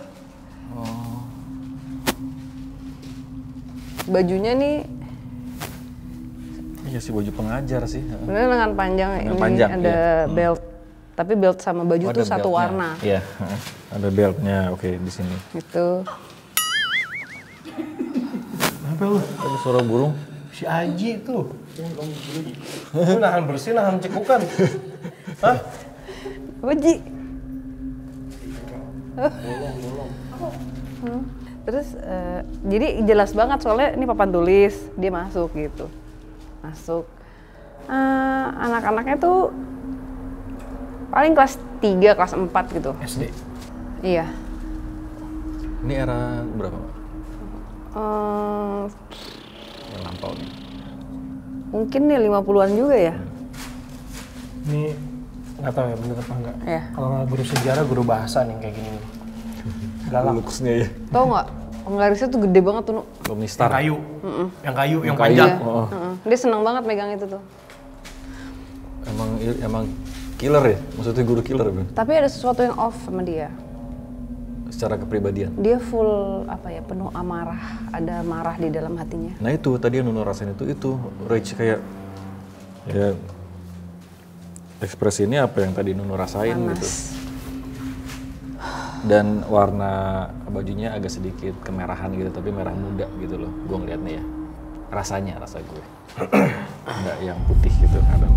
Bajunya nih Iya sih, baju pengajar sih. bener lengan panjang, Lengan ini panjang, ada iya. belt Tapi belt sama baju tuh satu warna. Iya, ada beltnya. Oke, di sini. Gitu. Apa lu? Ada suara burung. Si Aji tuh. Lu nahan bersih, nahan cekukan. Hah? Apa Ji? Terus jadi jelas banget soalnya ini papan tulis, dia masuk gitu. Masuk. Anak-anaknya tuh paling kelas 3, kelas 4 gitu. SD. Iya. Ini era berapa? Eh, Yang lampau nih. mungkin nih 50-an juga ya. Ini nggak tahu ya bener apa enggak. Iya. Kalau nggak guru sejarah, guru bahasa nih kayak gini. Galak. Lukusnya ya. Tau nggak? Penggarisnya tuh gede banget tuh, Nu. Lomnistar. Yang kayu. Yang kayu, yang Kayu. panjang. Oh. Dia seneng banget megang itu tuh. Emang killer ya? Maksudnya guru killer kan? Tapi ada sesuatu yang off sama dia. Secara kepribadian. Dia full apa ya, penuh amarah, ada marah di dalam hatinya. Nah itu tadi yang Nuno rasain itu rage kayak ya ekspresi ini apa yang tadi Nuno rasain gitu. Panas. Dan warna bajunya agak sedikit kemerahan gitu, tapi merah muda gitu loh. Gue ngeliatnya ya, rasa gue. Nggak yang putih gitu kadang.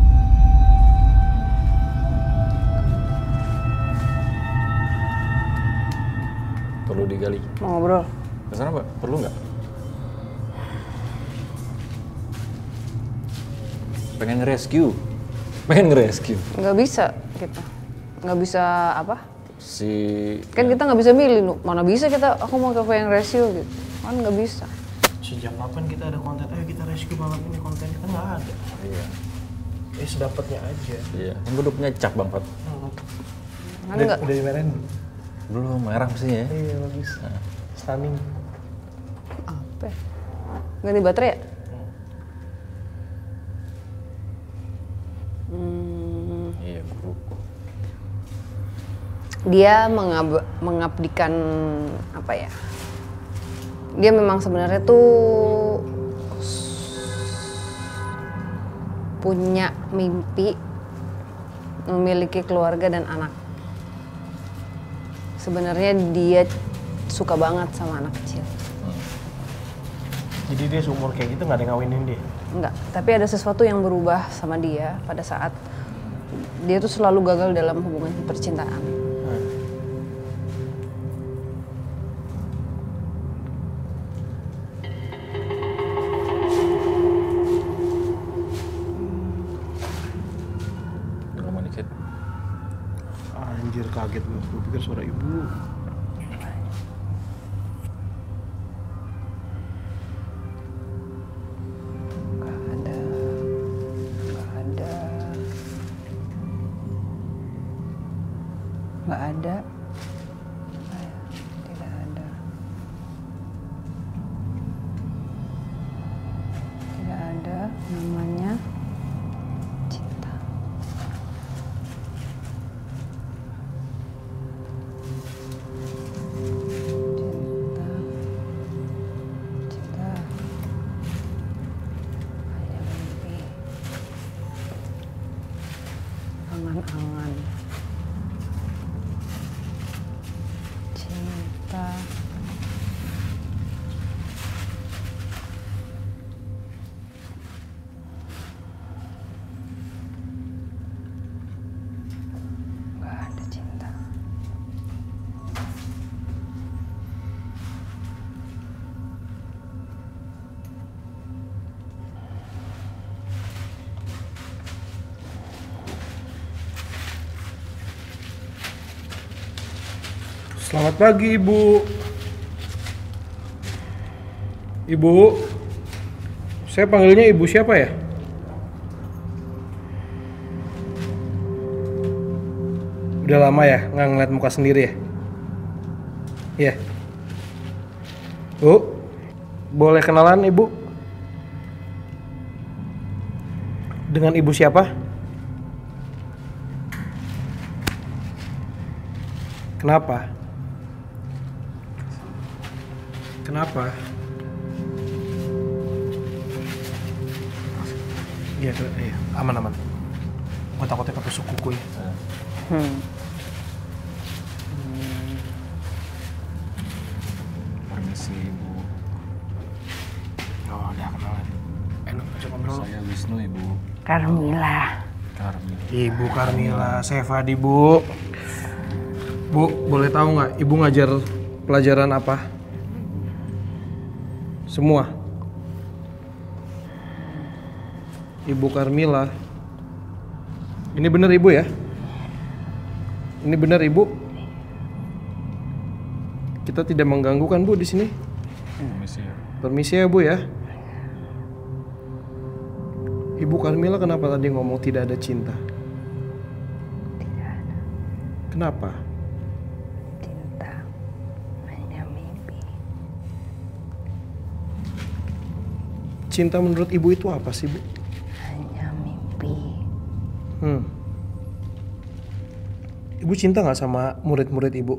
Perlu digali. Mau ngobrol? Kesana Mbak, perlu nggak? Pengen nge-rescue. Nggak bisa kita. Nggak bisa apa? Kan Ya, kita nggak bisa milih, Nu. Mana bisa kita, aku mau ke yang rescue gitu. Kan nggak bisa. Sejak kapan kita ada konten, ayo kita rescue malam ini, kontennya kan nggak ada. Iya. Sedapatnya aja. Iya. Yang gue udah punya cap Bang Fat. Kan nggak. Udah dimarahin? Belum, merah mestinya ya. Iya, bagus. Stunning. Apa ya? Ganti baterai ya? Iya, guru. Dia mengabdikan apa ya? Dia memang sebenarnya tuh punya mimpi memiliki keluarga dan anak. Sebenarnya dia suka banget sama anak kecil. Jadi dia seumur kayak gitu nggak ada yang ngawinin dia? Enggak, tapi ada sesuatu yang berubah sama dia pada saat dia tuh selalu gagal dalam hubungan percintaan. Drama dikit. Anjir, kaget gue pikir suara ibu. Nggak ada. Tidak ada. Tidak ada namanya cinta. Cinta. Cinta. Hanya mimpi. Angan-angan. Cinta. Nggak ada cinta. Selamat pagi, Ibu. Ibu, saya panggilnya Ibu siapa ya? Udah lama ya nggak ngeliat muka sendiri ya? Iya. Bu, boleh kenalan Ibu? Dengan Ibu siapa? Kenapa? Kenapa? Iya, iya, aman-aman. Gue takutnya ketusuk kuku ya. Permisi Ibu. Oh, udah kenalan. Enak aja ngobrol. Saya Wisnu Ibu. Carmila. Carmila. Ibu Carmila, saya Fadi, Bu. Bu, boleh tahu nggak Ibu ngajar pelajaran apa? Semua. Ibu Carmila. Ini benar Ibu ya? Ini benar Ibu? Kita tidak mengganggu kan Bu di sini? Permisi ya. Permisi ya Bu ya. Ibu Carmila kenapa tadi ngomong tidak ada cinta? Tidak ada Kenapa? cinta, hanya mimpi. Cinta menurut Ibu itu apa sih Bu? Hanya mimpi. Ibu cinta nggak sama murid-murid Ibu?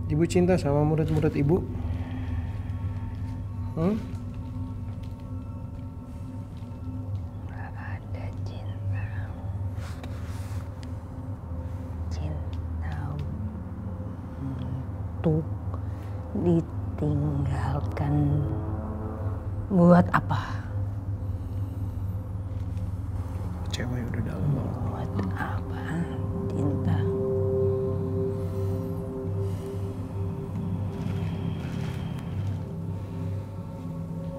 Ibu cinta sama murid-murid Ibu? Gak ada cinta. Cinta untuk ditinggalkan. Buat apa? Cewek udah dalam banget. Buat apa cinta?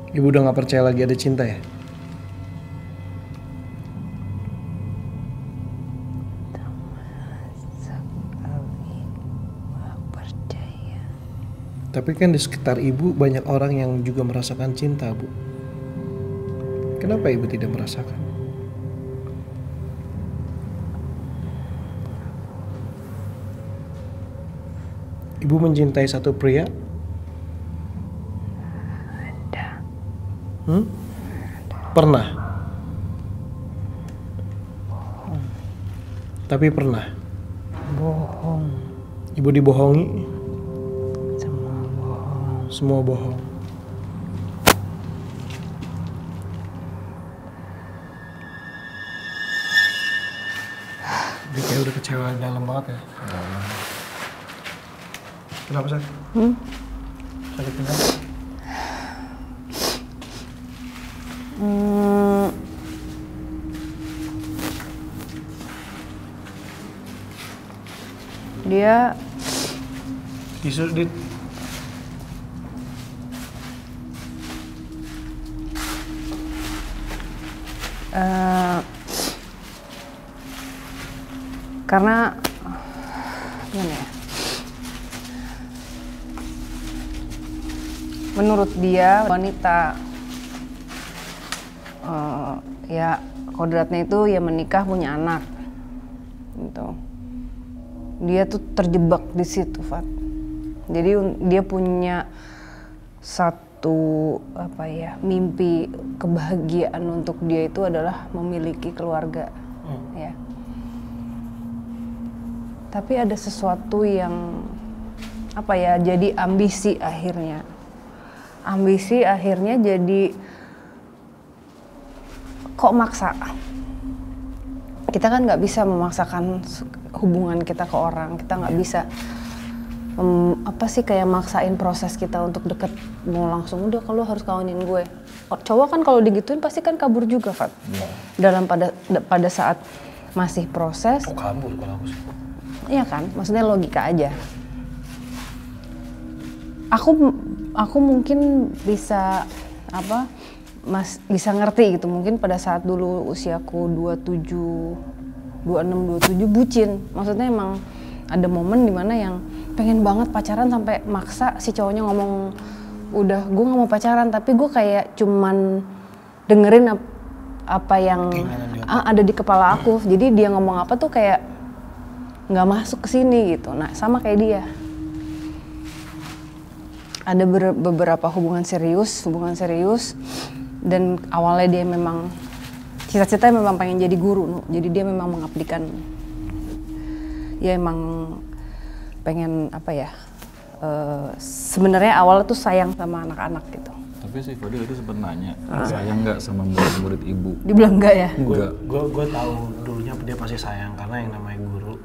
Ibu udah nggak percaya lagi ada cinta ya? Sekali gak percaya. Tapi kan di sekitar Ibu banyak orang yang juga merasakan cinta, Bu. Kenapa Ibu tidak merasakan? Ibu mencintai satu pria? Ada. Pernah? Tapi pernah? Bohong. Ibu dibohongi? Semua bohong. Semua bohong. Dia kayak udah kecewa dalam banget ya. Kenapa sih? Sakit kenapa? Dia Disuruh di karena gimana ya? Menurut dia wanita ya kodratnya itu ya menikah punya anak gitu. Dia tuh terjebak di situ, Fat. Jadi dia punya satu mimpi kebahagiaan untuk dia itu adalah memiliki keluarga, ya. Tapi ada sesuatu yang jadi ambisi akhirnya. Ambisi akhirnya jadi kok maksa. Kita kan nggak bisa memaksakan hubungan kita ke orang. Kita nggak bisa kayak maksain proses kita untuk deket. Mau langsung udah kalau harus kawinin gue. Cowok kan kalau digituin pasti kan kabur juga, Fat. Dalam pada saat masih proses. Oh, kabur kalau aku sih. Iya kan, maksudnya logika aja. Aku mungkin bisa bisa ngerti gitu. Mungkin pada saat dulu usiaku 26, 27 bucin. Maksudnya emang ada momen dimana yang pengen banget pacaran sampai maksa si cowoknya ngomong udah gue nggak mau pacaran, tapi gue kayak cuman dengerin apa yang ada di kepala aku. Jadi dia ngomong apa tuh kayak nggak masuk ke sini gitu. Nah sama kayak dia. Ada beberapa hubungan serius dan awalnya dia memang cita-citanya memang pengen jadi guru, jadi dia memang mengabdikan, ya emang pengen sebenarnya awalnya tuh sayang sama anak-anak gitu. Tapi si Fadil itu sempat nanya, sayang nggak sama murid-murid ibu? Dibilang enggak ya? Enggak. Gue tahu dulunya dia pasti sayang karena yang namanya guru.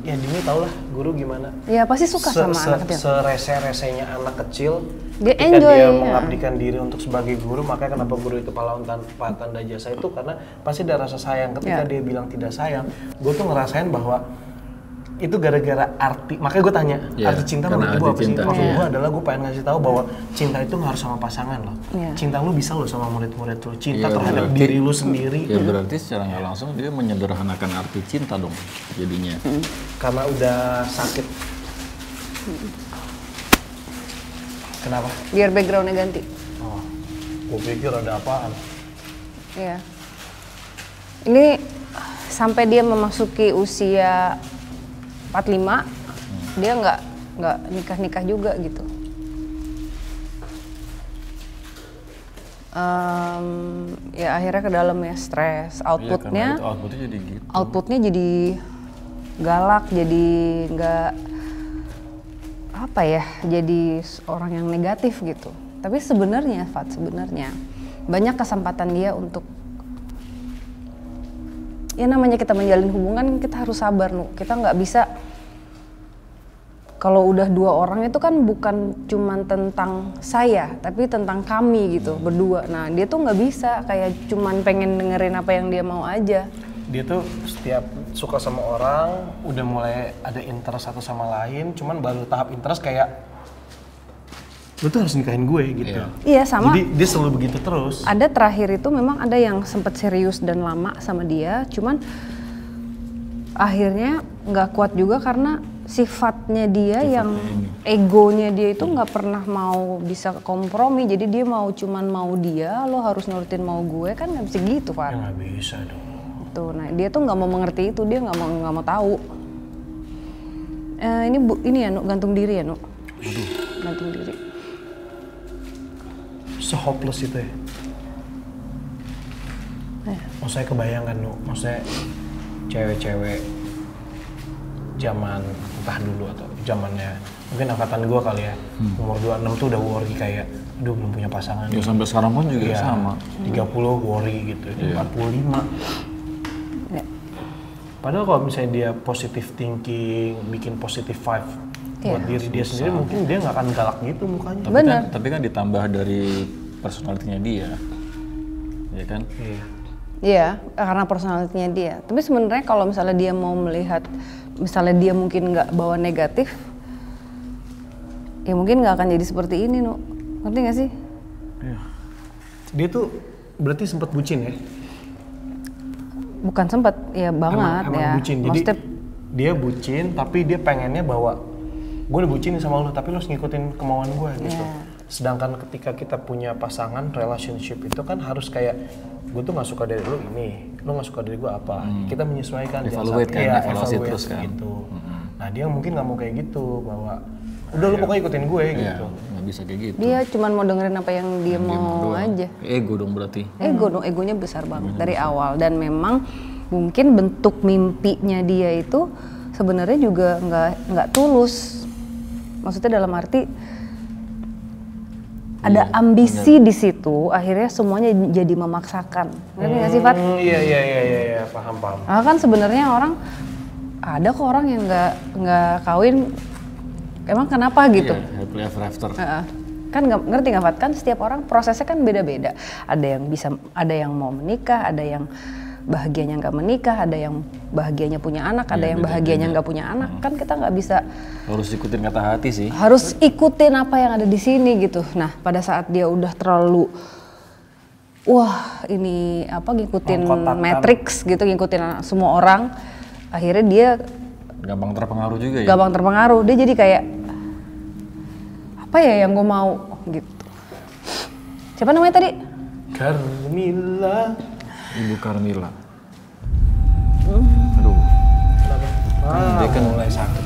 Ya Dini tau lah guru gimana. Ya pasti suka sama anak kecil. Serese-resenya anak kecil. Dia ketika enjoy, dia ya. mengabdikan diri untuk sebagai guru, makanya kenapa guru itu pahlawan tanpa tanda jasa itu karena pasti ada rasa sayang. Ketika dia bilang tidak sayang, gue tuh ngerasain bahwa itu gara-gara arti. Makanya gue tanya, arti cinta menurut gue apa sih? Maksud gue adalah gue pengen ngasih tahu bahwa cinta itu nggak harus sama pasangan loh. Cinta lu bisa lo sama murid-murid lu. Cinta terhadap diri lu sendiri. Ya berarti secara nggak langsung dia menyederhanakan arti cinta dong jadinya. Karena udah sakit. Kenapa? Biar backgroundnya ganti. Oh, gue pikir ada apaan. Iya. Ini sampai dia memasuki usia 45, dia nggak nikah juga gitu. Ya akhirnya ke dalam ya stres, outputnya jadi gitu. Outputnya jadi galak, jadi nggak apa ya, jadi orang yang negatif gitu. Tapi sebenarnya banyak kesempatan dia untuk ya namanya kita menjalin hubungan, kita harus sabar kita nggak bisa. Kalau udah dua orang itu kan bukan cuman tentang saya, tapi tentang kami gitu berdua. Nah dia tuh nggak bisa kayak cuman pengen dengerin apa yang dia mau aja. Dia tuh setiap suka sama orang udah mulai ada interest satu sama lain, cuman baru tahap interest kayak lu tuh harus nikahin gue gitu. Iya sama. Jadi dia selalu begitu terus. Ada terakhir itu memang ada yang sempet serius dan lama sama dia, cuman akhirnya nggak kuat juga karena sifatnya dia yang egonya dia itu nggak pernah mau bisa kompromi. Jadi dia mau cuman mau dia, lo harus nurutin mau gue, kan nggak bisa gitu Pak. Ya nggak bisa dong. Tuh, nah dia tuh nggak mau mengerti itu, dia nggak mau tahu. Ini ya gantung diri ya gantung diri. Se-hopeless itu ya? Maksudnya kebayangkan maksudnya cewek-cewek zaman entah dulu atau zamannya mungkin angkatan gue kali ya, umur 26 tuh udah worry kayak aduh belum punya pasangan. Ya sampai sekarang pun juga sama. 30 worry gitu, 45. Padahal kalau misalnya dia positive thinking, bikin positive vibe buat diri dia sendiri, mungkin dia nggak akan galak gitu mukanya. Tapi kan ditambah dari personalitinya dia, ya kan? Iya, karena personalitinya dia. Tapi sebenarnya kalau misalnya dia mau melihat, misalnya dia mungkin nggak bawa negatif, ya mungkin nggak akan jadi seperti ini, ngerti nggak sih? Iya. Dia tuh berarti sempat bucin ya? Bukan sempat, ya banget emang ya. Bucin. Jadi dia bucin, tapi dia pengennya bahwa gue udah bucin sama lo, tapi lo harus ngikutin kemauan gue gitu. Sedangkan ketika kita punya pasangan, relationship itu kan harus kayak gue tuh nggak suka dari lo ini, lo nggak suka dari gue apa. Kita menyesuaikan. Evaluasi terus kan. Gitu. Nah dia mungkin nggak mau kayak gitu, bahwa udah lo pokoknya ikutin gue gitu. Nggak bisa kayak gitu. Dia cuma mau dengerin apa yang dia mau aja. Ego dong berarti. Egonya besar banget dari awal, dan memang mungkin bentuk mimpinya dia itu sebenarnya juga nggak tulus. Maksudnya dalam arti ada ambisi di situ, akhirnya semuanya jadi memaksakan. Ngerti nggak sih, Fat? Iya, paham. Nah, kan sebenarnya ada kok orang yang nggak kawin, emang kenapa gitu? Iya, happily ever after. Kan ngerti nggak, Fat? Kan setiap orang prosesnya kan beda-beda. Ada yang mau menikah, ada yang bahagianya nggak menikah, ada yang bahagianya punya anak, ada yang bahagianya nggak punya anak. Kan kita nggak bisa. Harus ikutin kata hati sih. Harus ikutin apa yang ada di sini gitu. Nah pada saat dia udah terlalu ngikutin matrix gitu, ngikutin semua orang, akhirnya dia gampang terpengaruh juga ya. Gampang terpengaruh. Dia jadi kayak apa ya yang gue mau gitu. Siapa namanya tadi? Carmilla. Ibu Carmilla. Aduh. Dia kan mulai sakit.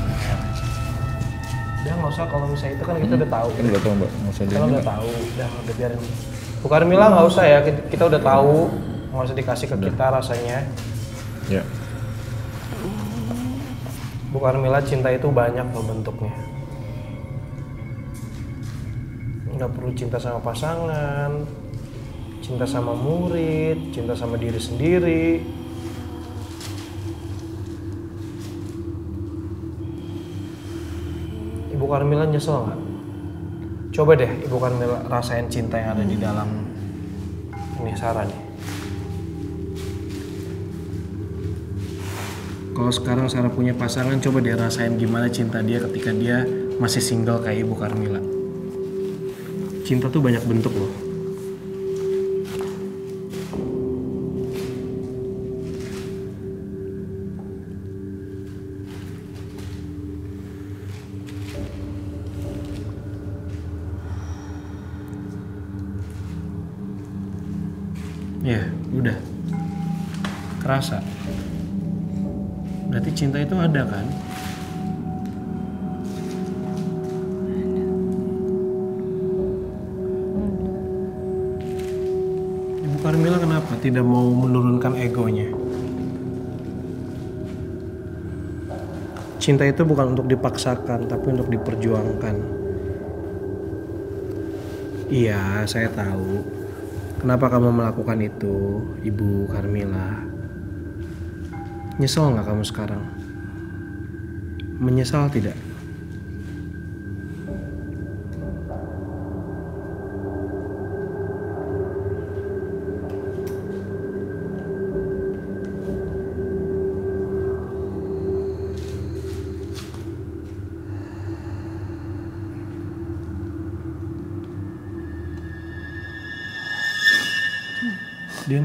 Udah nggak usah, kalau misalnya itu kan kita udah tahu. Kan udah tahu Mbak, nggak usah Kita udah tahu, udah biarin. Bu Carmilla nggak usah ya, kita udah tahu, nggak usah dikasih ke kita rasanya. Ya. Bu Carmilla, cinta itu banyak loh bentuknya. Nggak perlu cinta sama pasangan, cinta sama murid, cinta sama diri sendiri. Ibu Karmila nyesel nggak? Coba deh Ibu Karmila rasain cinta yang ada di dalam ini Sarah nih. Kalau sekarang Sarah punya pasangan, coba dia rasain gimana cinta dia ketika dia masih single kayak Ibu Karmila. Cinta tuh banyak bentuk loh. Ya, udah. Kerasa. Berarti cinta itu ada kan? Ibu Karmila kenapa tidak mau menurunkan egonya? Cinta itu bukan untuk dipaksakan, tapi untuk diperjuangkan. Iya, saya tahu. Kenapa kamu melakukan itu, Ibu Karmila? Nyesel nggak kamu sekarang? Menyesal tidak? Din?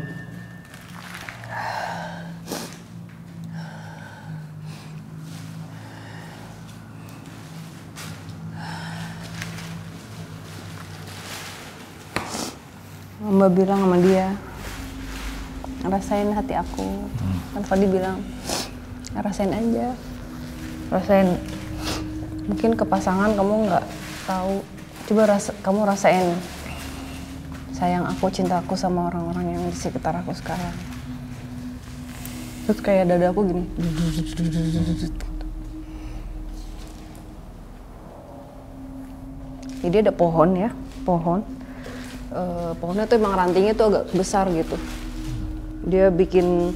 Mbak bilang sama dia, rasain hati aku. Kan Fadi bilang, rasain aja, rasain. Mungkin ke pasangan kamu nggak tahu, coba kamu rasain sayang aku, cinta aku sama orang-orang yang di sekitar aku sekarang. Terus kayak dada aku gini. Jadi ada pohon ya, pohon. Pohonnya tuh emang rantingnya tuh agak besar gitu. Dia bikin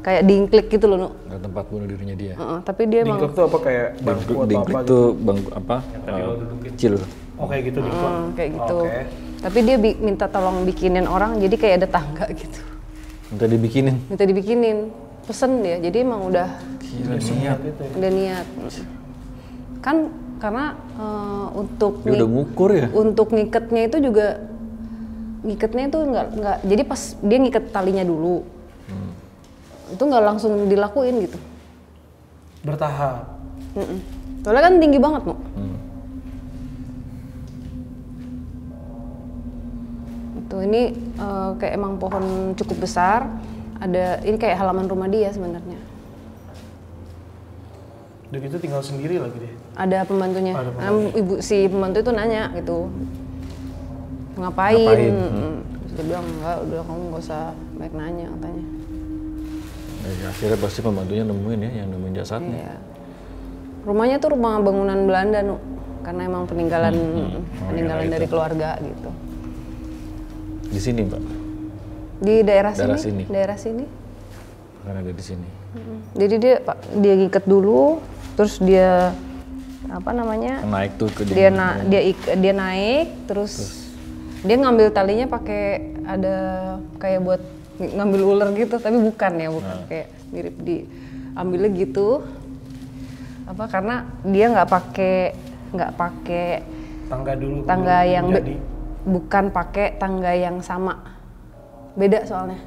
kayak dingklik gitu loh, Nuk. Ada tempat bunuh dirinya dia. Tapi dia emang Dingklek tuh apa kayak bangku atau Dingklik apa tuh gitu? bangku apa? Kecil. Oh kayak gitu dingklek. kayak gitu. Oke. Tapi dia minta tolong bikinin orang, jadi kayak ada tangga gitu. Minta dibikinin. Minta dibikinin, pesen dia. Jadi emang udah Gila niat. udah niat. Kan karena untuk Dia udah ngukur ya? untuk ngiketnya itu juga ngiketnya itu nggak jadi pas dia ngiket talinya dulu itu nggak langsung dilakuin gitu. Bertahap. Soalnya kan tinggi banget, Nuk. Itu ini kayak emang pohon cukup besar. Ada ini kayak halaman rumah dia sebenarnya. Udah gitu tinggal sendiri lagi deh. Ada pembantunya. Ada pembantu. Si pembantu itu nanya gitu. Ngapain? Terus dia bilang enggak, udah kamu nggak usah banyak nanya katanya. Ya, akhirnya pasti pembantunya nemuin ya, yang nemuin jasadnya. Iya. Rumahnya tuh rumah bangunan Belanda, Nuk. Karena emang peninggalan peninggalan dari keluarga gitu. Di sini, Pak. Di daerah Daerah sini. sini. Daerah sini. Karena ada di sini. Jadi dia ngiket dulu, terus dia apa namanya? Naik tuh ke Dia naik, terus dia ngambil talinya pakai ada kayak buat ngambil ular gitu, tapi bukan kayak mirip diambilnya gitu. Apa karena dia nggak pakai Tangga dulu. tangga yang jadi. bukan pakai tangga yang sama, beda soalnya.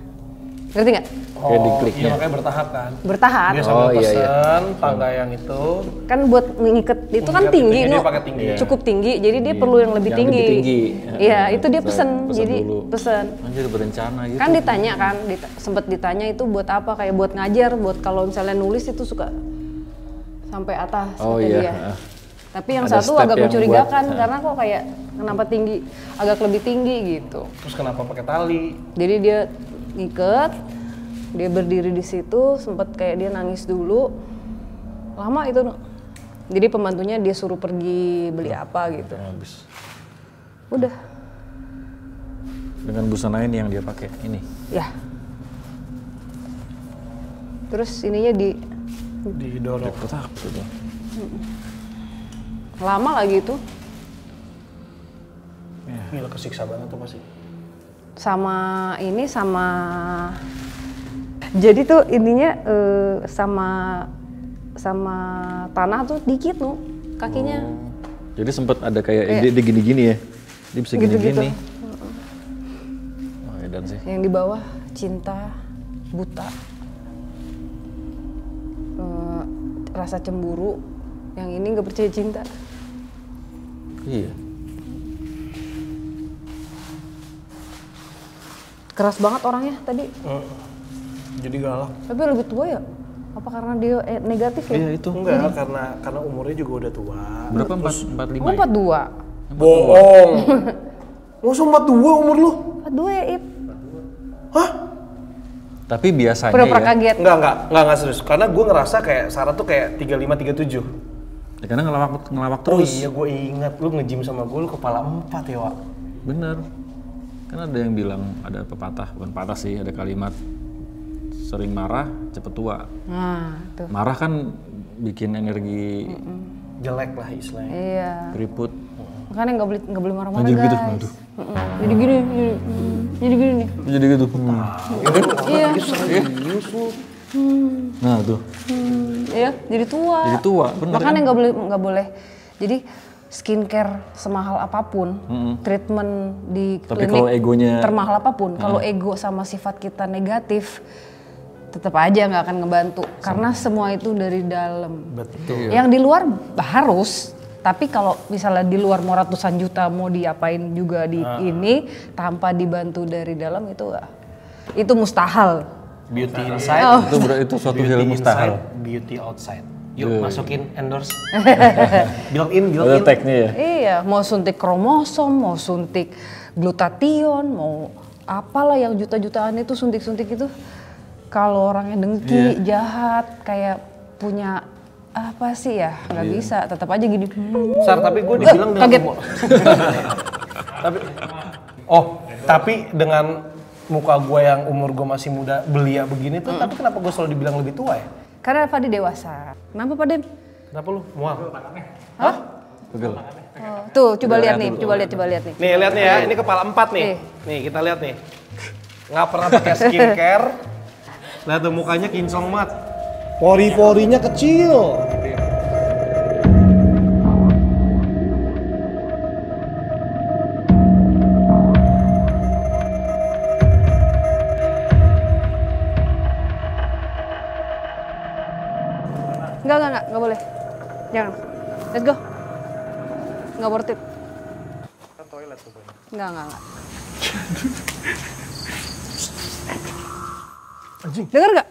Ngerti nggak? Kayak dikliknya. Iya makanya bertahap kan. Bertahan. Dia sambil iya, pesen tangga yang itu. Kan buat ngiket itu kan Ngiket tinggi, itu, Nuk. dia pakai tinggi. Cukup tinggi, jadi dia perlu yang lebih Yang tinggi. lebih tinggi. Iya, itu dia Pesen pesen, jadi dulu. pesen. Anjir berencana gitu. Kan ditanya kan, sempet ditanya itu buat apa, kayak buat ngajar, buat kalau misalnya nulis itu suka sampai atas Oh kata iya. dia. Tapi yang Ada satu step agak yang mencurigakan buat, karena kok kayak kenapa tinggi, agak lebih tinggi gitu. Terus kenapa pakai tali? Jadi dia ngiket, dia berdiri di situ, sempet kayak dia nangis dulu, lama itu. Jadi pembantunya dia suruh pergi beli apa gitu. Habis. Udah. Dengan busana ini yang dia pakai ini. Ya. Terus ininya Didorong. Kotak gitu. lama lagi itu. Gila kesiksa banget tuh pasti. Sama jadi tuh ininya sama tanah tuh dikit nu kakinya. Jadi sempat ada kayak dia gini-gini ya. Dia bisa Gitu-gitu. gini-gini. Oh, edan sih. Yang di bawah cinta buta. Rasa cemburu, yang ini nggak percaya cinta. Iya. Keras banget orangnya tadi. Jadi galak. Tapi lebih tua ya? Apa karena dia negatif ya? Iya itu. Enggak, karena umurnya juga udah tua. Berapa? 45 Oh, ya? 42. Bohong. Masa 42 umur lu? 42 ya, Ip. Hah? Tapi biasanya Pura-pura ya. kaget. Enggak serius. Karena gue ngerasa kayak Sarah tuh kayak 35, 37. Ya, karena ngelawak Oh terus. iya, gue ingat lu nge-gym sama gue, lu kepala 4 ya, Wak. Bener. Kan ada yang bilang, ada pepatah, bukan patah sih, ada kalimat sering marah, cepet tua. Nah, tuh. Marah kan bikin energi Jelek lah istilahnya. Iya. keriput. Makanya nggak boleh marah-marah, Anjir guys. gitu, aduh. Jadi gini nih. Jadi gitu. Iya. Serius lu. Nah tuh, Iya, jadi tua. jadi tua, bener Makanya kan? nggak boleh. Jadi skincare semahal apapun, treatment di Tapi klinik kalau egonya- termahal apapun, kalau ego sama sifat kita negatif, tetap aja nggak akan ngebantu. Karena semua itu dari dalam. Betul. Yang di luar harus, tapi kalau misalnya di luar mau ratusan juta mau diapain juga di ini tanpa dibantu dari dalam itu mustahil. Beauty inside. Oh. Itu suatu Beauty hal mustahil. inside, beauty outside. Yuk masukin endorse. built in. Ada tagnya ya. Iya, mau suntik kromosom, mau suntik glutathione, mau apalah yang juta-jutaan itu suntik-suntik itu. Kalau orangnya dengki, jahat, kayak punya apa sih ya, nggak bisa, tetap aja gini. Sar, tapi gue dibilang dengan kaget. tapi dengan muka gue yang umur gue masih muda belia begini tuh, tapi kenapa gue selalu dibilang lebih tua ya? Karena Fadi dewasa. Kenapa Pak Den? Kenapa lu? Mual. Hah? Pegel. Tuh, coba lihat nih, coba lihat nih. Nih lihat nih ya, ini kepala 4 nih. Nih kita lihat nih. Nggak pernah pakai skincare. Lihat tuh mukanya kinclong banget. Pori-porinya kecil. Enggak boleh. Jangan. Let's go. Enggak worth it. Ke toilet tuh. Enggak. Dengar nggak?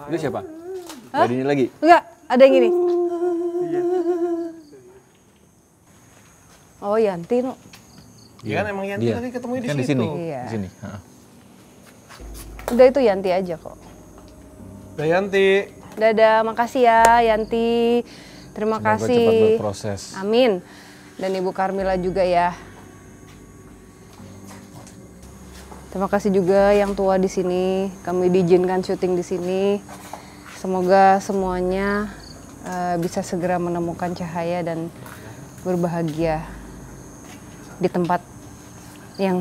Itu siapa? Ada ini lagi. Enggak, ada yang ini. Oh, Yanti no. Iya kan emang Yanti tadi ketemu di kan situ. di sini. Iya. Di sini. Heeh. Udah itu Yanti aja kok. Udah Yanti. Dadah, makasih ya Yanti. Terima Semoga kasih. cepat berproses. Amin. Dan Ibu Carmila juga ya. Terima kasih juga yang tua di sini. Kami diizinkan syuting di sini. Semoga semuanya bisa segera menemukan cahaya dan berbahagia di tempat yang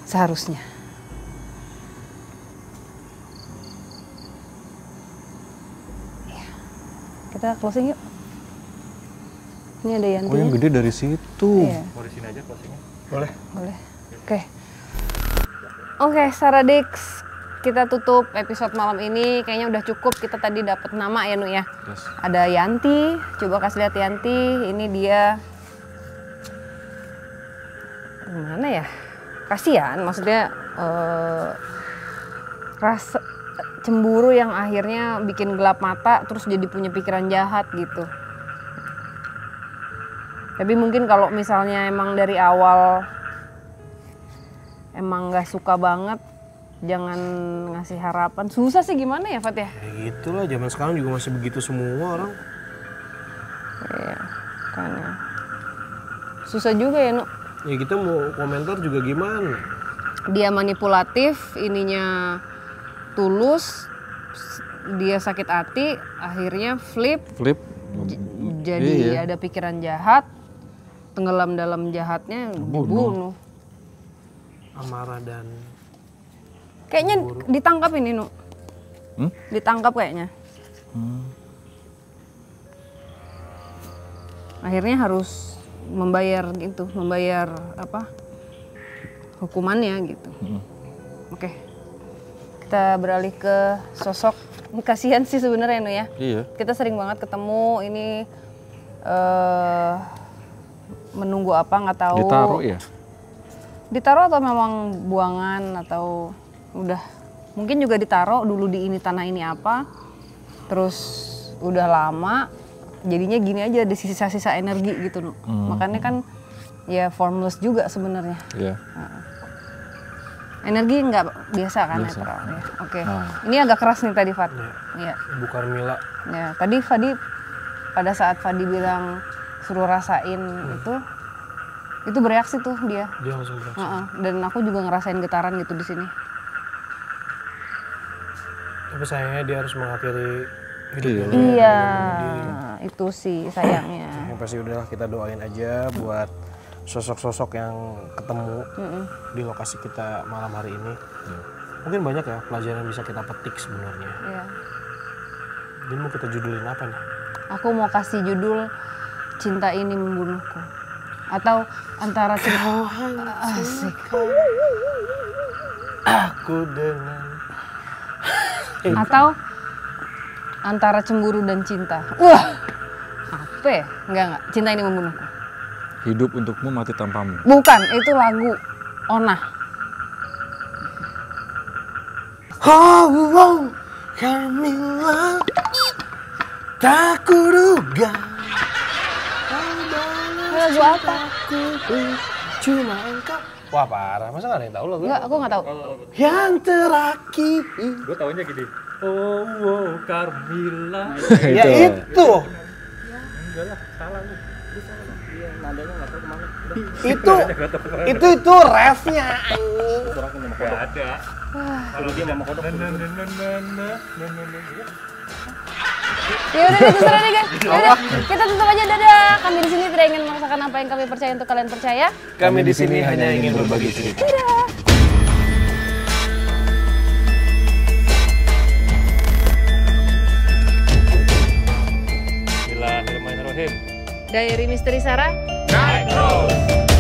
seharusnya. Ya. Kita closing yuk. Ini ada Yanti. Oh yang gede dari situ. Iya. Mau di sini aja closingnya. Boleh. Boleh. Oke, Saradix, kita tutup episode malam ini. Kayaknya udah cukup. Kita tadi dapat nama ya, Nu ya. Yes. Ada Yanti. Coba kasih lihat Yanti. Ini dia. Gimana ya? Kasihan, maksudnya rasa cemburu yang akhirnya bikin gelap mata, terus jadi punya pikiran jahat gitu. Tapi mungkin kalau misalnya emang dari awal emang nggak suka banget, jangan ngasih harapan. Susah sih gimana ya, Fat ya? Ya gitulah, zaman sekarang juga masih begitu semua orang. Iya, karena susah juga ya, Nu. Ya kita mau komentar juga gimana? Dia manipulatif, ininya tulus, dia sakit hati, akhirnya flip, jadi ada pikiran jahat, tenggelam dalam jahatnya, bunuh. Amarah dan Kayaknya ditangkap ini, Nu. Ditangkap kayaknya. Akhirnya harus membayar apa? Hukumannya gitu. Oke. Kita beralih ke sosok. Ini kasihan sih sebenarnya, Nu ya. Iya. Kita sering banget ketemu ini menunggu apa nggak tahu. Ditaruh ya? Ditaruh atau memang buangan atau udah mungkin juga ditaruh dulu di ini tanah ini apa, terus udah lama jadinya gini aja, ada sisa-sisa energi gitu, Nu. Makanya kan ya formless juga sebenarnya. Iya. Energi nggak biasa kan netral ya. Oke. Ini agak keras nih tadi Fad. Iya. Ibu Carmilla. Ya, tadi Fadi pada saat Fadi bilang suruh rasain itu bereaksi tuh dia. Dia langsung bereaksi. Dan aku juga ngerasain getaran gitu di sini. Tapi sayangnya dia harus mengakhiri hidupnya. Iya, itu sih sayangnya. Yang pasti udahlah kita doain aja buat sosok-sosok yang ketemu di lokasi kita malam hari ini. Mungkin banyak ya pelajaran yang bisa kita petik sebenarnya. Iya. Jadi mau kita judulin apa nih? Aku mau kasih judul Cinta Ini Membunuhku. Atau antara cinta asik. Aku dengan Atau antara cemburu dan cinta. Wah, apa ya? Enggak. Cinta Ini Membunuhku. Hidup untukmu, mati tanpamu. Bukan, itu lagu Ona. Oh, Carmilla, tak kuduga. Lagu apa? Cuma engkau. Wah parah, masa gak ada yang tahu lagu? Enggak, aku nggak tahu. Yang terakhir. Gue taunya gini. Oh, Carmilla. Ya itu. Enggak lah, salah lu. Lu salah. Iya, nadanya nggak tahu kemana. Itu refnya anjing. Kurangnya Mama Kodok. Gak ada. Kalau dia Mama Kodok. Ya udah terserah deh guys. Yaudah, kita tutup aja, dadah. Kami di sini tidak ingin memaksakan apa yang kami percaya untuk kalian percaya. Kami di sini hanya ingin berbagi cerita. Dadah. Bismillahirrahmanirrahim. Diary Misteri Sarah. Night Rose.